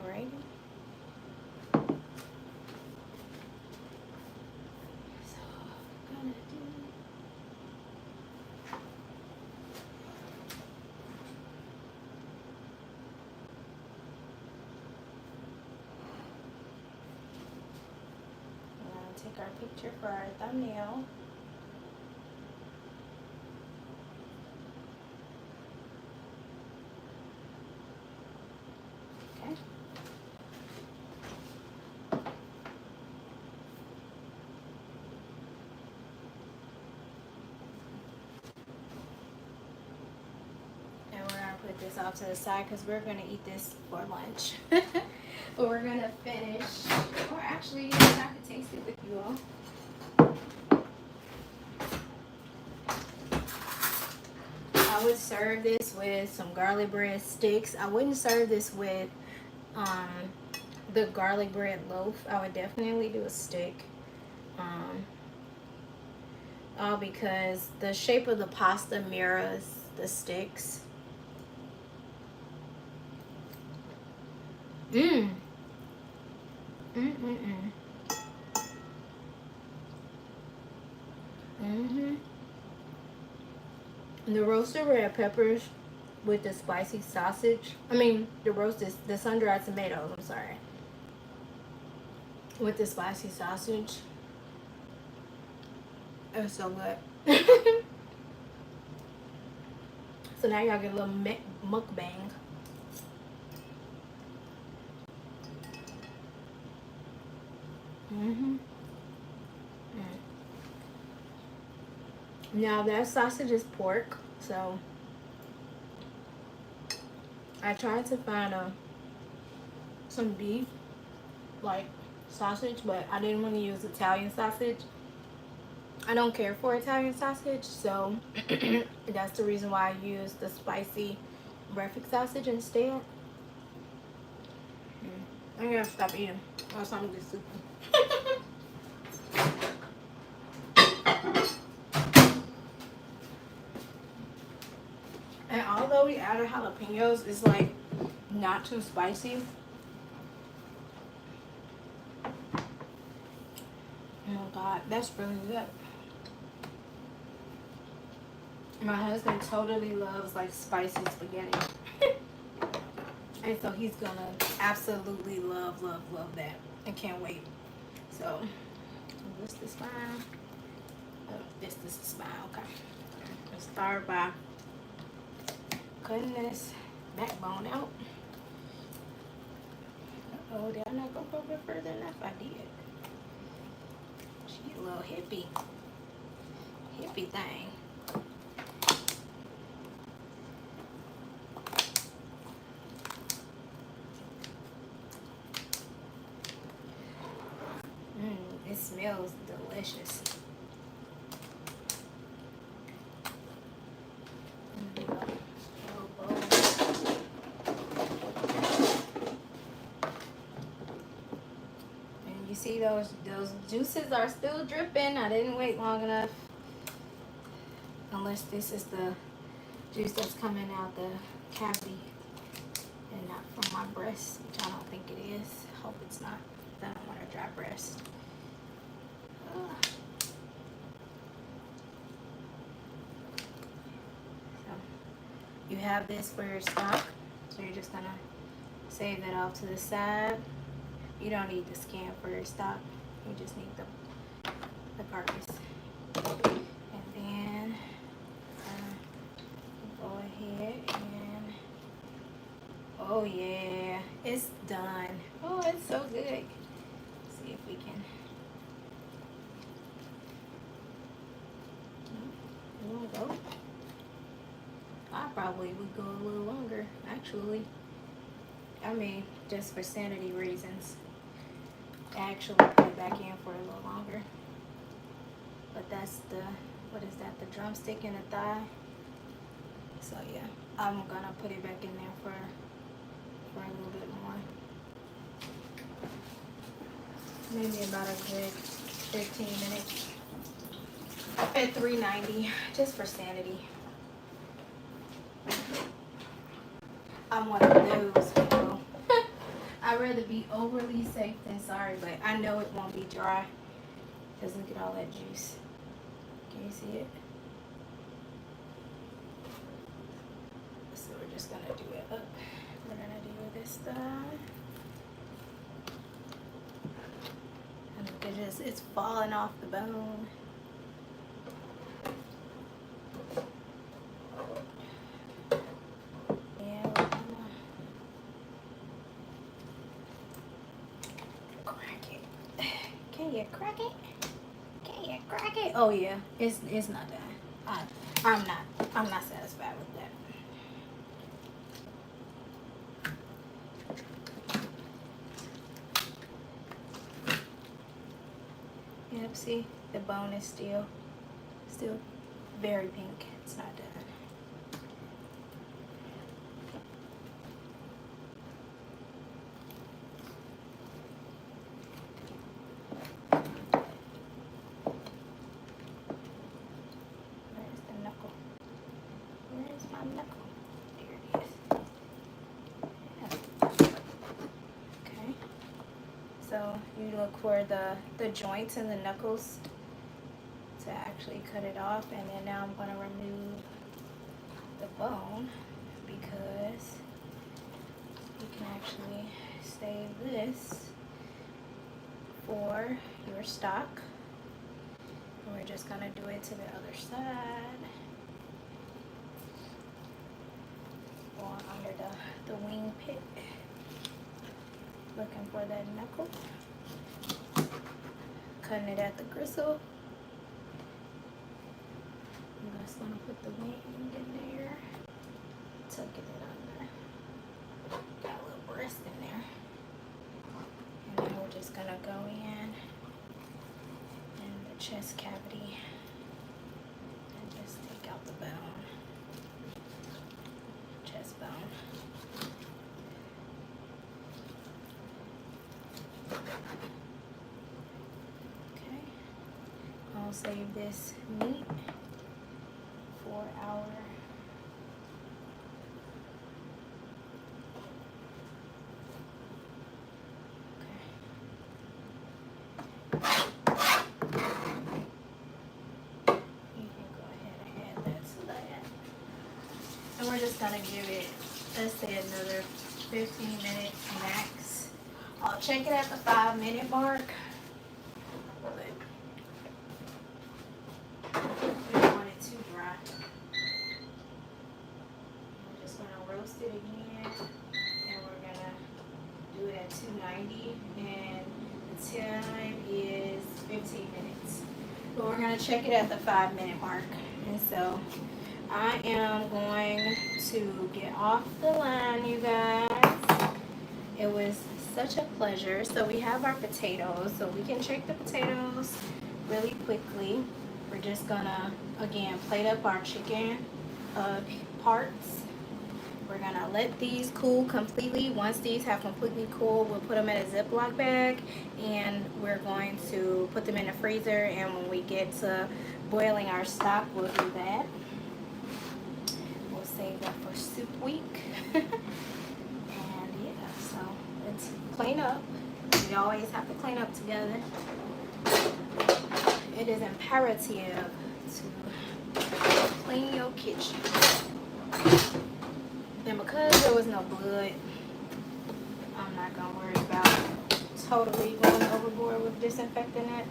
Alrighty. So I'm gonna do. Take our picture for our thumbnail. Okay. And we're gonna put this off to the side because we're gonna eat this for lunch. But we're gonna finish, or actually, yes, I could taste it with you all. I would serve this with some garlic bread sticks. I wouldn't serve this with the garlic bread loaf. I would definitely do a stick. All because the shape of the pasta mirrors the sticks. Mmm. The roasted red peppers with the spicy sausage. I mean, the sun-dried tomatoes, I'm sorry. With the spicy sausage. It's so good. So now y'all get a little mukbang. Now that sausage is pork, so I tried to find some beef like sausage, but I didn't want to use Italian sausage. I don't care for Italian sausage, so that's the reason why I used the spicy breakfast sausage instead. I'm gonna stop eating, or else I'm just sleeping. And although we added jalapenos, it's like not too spicy. Oh God, that's really good. My husband totally loves like spicy spaghetti. And so he's gonna absolutely love that. I can't wait. So, what's this spine? Oh, this is the spine, okay. Let's start by cutting this backbone out. Uh-oh, did I not go a little bit further enough? I did. She a little hippie thing. It smells delicious. And you see those juices are still dripping. I didn't wait long enough. Unless this is the juice that's coming out the cavity and not from my breast, which I don't think it is. Hope it's not. I don't want a dry breast. So you have this for your stock, so you're just gonna save that off to the side. You don't need the skin for your stock, you just need the carcass. And then go ahead and, oh yeah, it's done. Oh, it's so good. Let's see if we can. Go. I probably probably would go a little longer, actually. I mean, just for sanity reasons. Actually put it back in for a little longer. But that's the, what is that, the drumstick and the thigh. So yeah, I'm gonna put it back in there for a little bit more. Maybe about a good 15 minutes at 390, just for sanity. I'm one of those people. I'd rather be overly safe than sorry, but I know it won't be dry. Because look at all that juice. Can you see it? So we're just gonna do it up. We're gonna do this side. And look at this, it's falling off the bone. Yeah, we're gonna crack it. Can you crack it? Can you crack it? Oh yeah, it's not done. I'm not satisfied with that. Yep, see, the bone is still very pink. It's not done. Where's the knuckle? Where's my knuckle? There it is. Yeah. Okay. So you look for the joints and the knuckles to actually cut it off, and then now I'm going to remove the bone because you can actually save this for your stock. And we're just going to do it to the other side, or under the wing pit. Looking for that knuckle, cutting it at the gristle. I'm just gonna put the wing in there, tucking it under. Got a little breast in there, and then we're just gonna go in the chest cavity and just take out the bone, chest bone. Okay, I'll save this meat for our you can go ahead and add that to that. And we're just gonna give it, let's say, another 15 minutes max. I'll check it at the 5-minute mark. But we don't want it too dry. We're just gonna roast it again, and we're gonna do it at 290, and the time is 15 minutes. But we're gonna check it at the 5-minute mark. And so I am going to get off the line, you guys. It was such a pleasure. So we have our potatoes, so we can check the potatoes really quickly. We're just gonna, again, plate up our chicken parts. We're gonna let these cool completely. Once these have completely cooled, we'll put them in a Ziploc bag, and we're going to put them in the freezer, and when we get to boiling our stock, we'll do that. We'll save that for soup week. And yeah, so let's clean up. We always have to clean up together. It is imperative to clean your kitchen. And because there was no blood, I'm not gonna worry about totally going overboard with disinfecting it.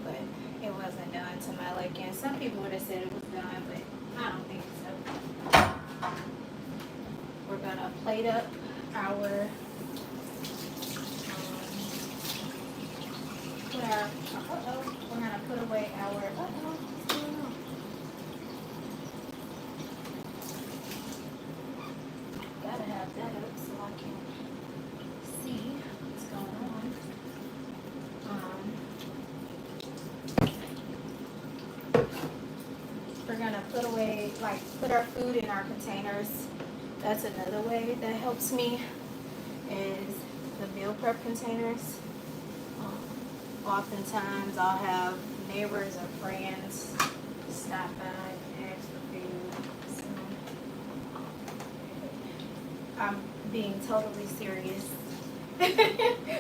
But it wasn't done to my liking. Some people would have said it was done, but I don't think so. We're gonna plate up our we're gonna put away our can see what's going on. We're gonna put our food in our containers. That's another way that helps me, is the meal prep containers. Oftentimes I'll have neighbors or friends stop by and ask for food. So I'm being totally serious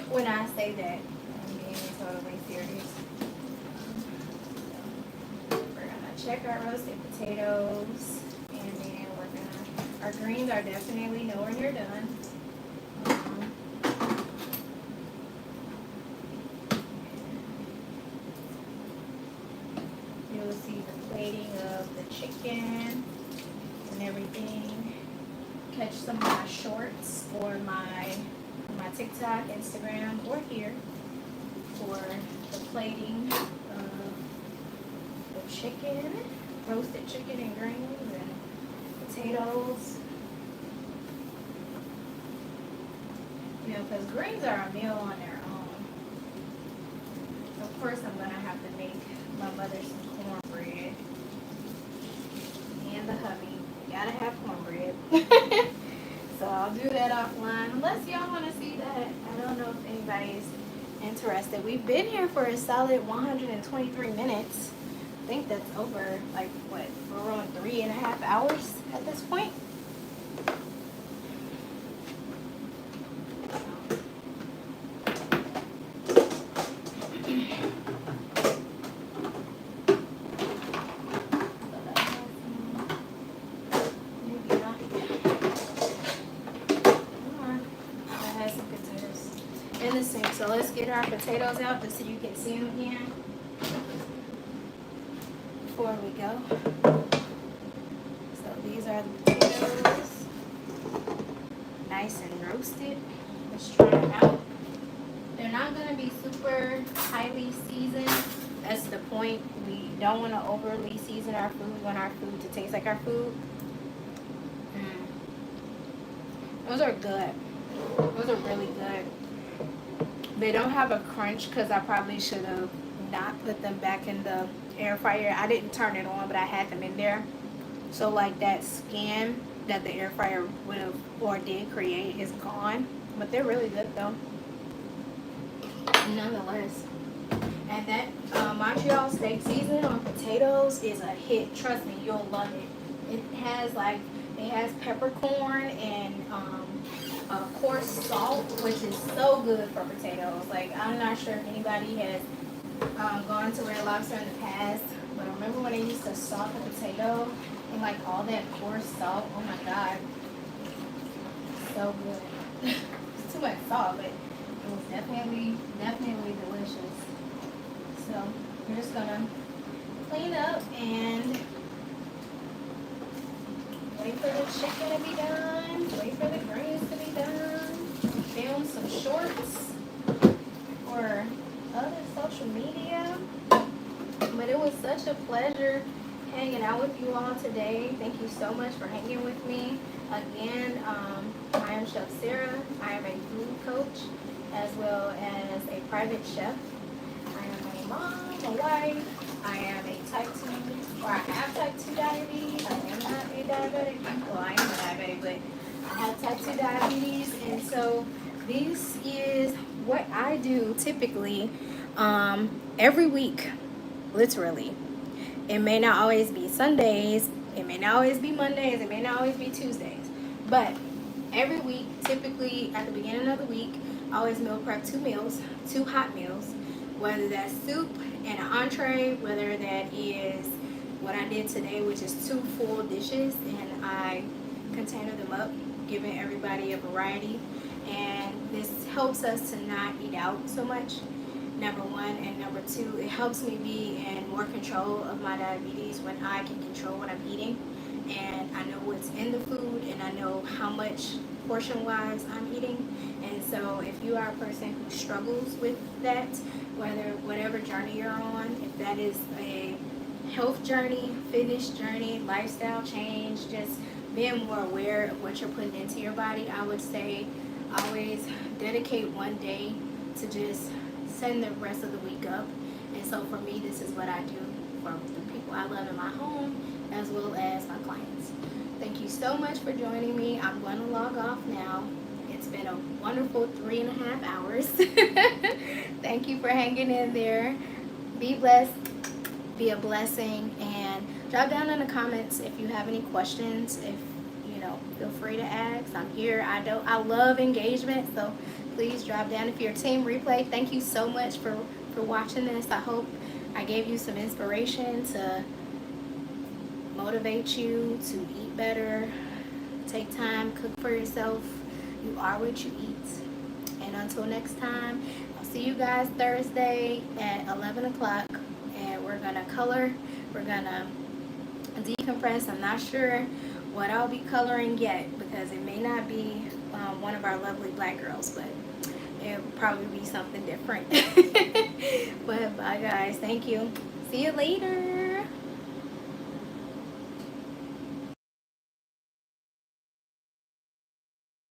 when I say that. I'm being totally serious. So we're gonna check our roasted potatoes, and then our greens are definitely nowhere near done. You'll see the plating of the chicken and everything. Catch some of my shorts or my TikTok, Instagram, or here for the plating of the chicken, roasted chicken and greens and potatoes. You know, because greens are a meal on their own. Of course, I'm going to have to make my mother some cornbread. And the hubby. You gotta have cornbread. So I'll do that offline. Unless y'all want to see that. I don't know if anybody's interested. We've been here for a solid 123 minutes. I think that's over, like, what? We're on 3.5 hours at this point. In the sink. So let's get our potatoes out just so you can see them again before we go. So these are the potatoes, nice and roasted. Let's try them out. They're not going to be super highly seasoned. That's the point. We don't want to overly season our food. We want our food to taste like our food. Those are good. Those are really good. They don't have a crunch because I probably should have not put them back in the air fryer. I didn't turn it on, but I had them in there. So like that skin that the air fryer would have or did create is gone. But they're really good though. Nonetheless. And that Montreal steak seasoning on potatoes is a hit. Trust me, you'll love it. It has peppercorn and coarse salt, which is so good for potatoes. Like, I'm not sure if anybody has gone to Red Lobster in the past, but I remember when they used to salt the potato and like all that coarse salt. Oh my god, so good. It's too much salt, but it was definitely delicious. So we're just gonna clean up and wait for the chicken to be done, wait for the greens to be done, film some shorts for other social media. But it was such a pleasure hanging out with you all today. Thank you so much for hanging with me. Again, I am Chef Sarah. I am a food coach as well as a private chef. I am a mom, a wife. I am a type 2, or I have type 2 diabetes. I am not a diabetic. Well, I am a diabetic, but I have type 2 diabetes. And so this is what I do typically every week, literally. It may not always be Sundays. It may not always be Mondays. It may not always be Tuesdays. But every week, typically at the beginning of the week, I always meal prep 2 meals, 2 hot meals, whether that's soup and an entree, whether that is what I did today, which is 2 full dishes, and I container them up, giving everybody a variety. And this helps us to not eat out so much, number one. And number two, it helps me be in more control of my diabetes when I can control what I'm eating. And I know what's in the food, and I know how much portion-wise I'm eating. And so if you are a person who struggles with that, whatever journey you're on, if that is a health journey, fitness journey, lifestyle change, just being more aware of what you're putting into your body, I would say always dedicate one day to just setting the rest of the week up. And so for me, this is what I do for the people I love in my home as well as my clients. Thank you so much for joining me. I'm going to log off now. It's been a wonderful 3.5 hours. Thank you for hanging in there. Be blessed, be a blessing, and drop down in the comments if you have any questions. If you know, feel free to ask. I'm here. I love engagement, so please drop down. If you're team replay, thank you so much for watching this. I hope I gave you some inspiration to motivate you to eat better, take time, cook for yourself. You are what you eat. And until next time, I'll see you guys Thursday at 11 o'clock. And we're going to color. We're going to decompress. I'm not sure what I'll be coloring yet because it may not be one of our lovely black girls, but it will probably be something different. But bye guys. Thank you. See you later.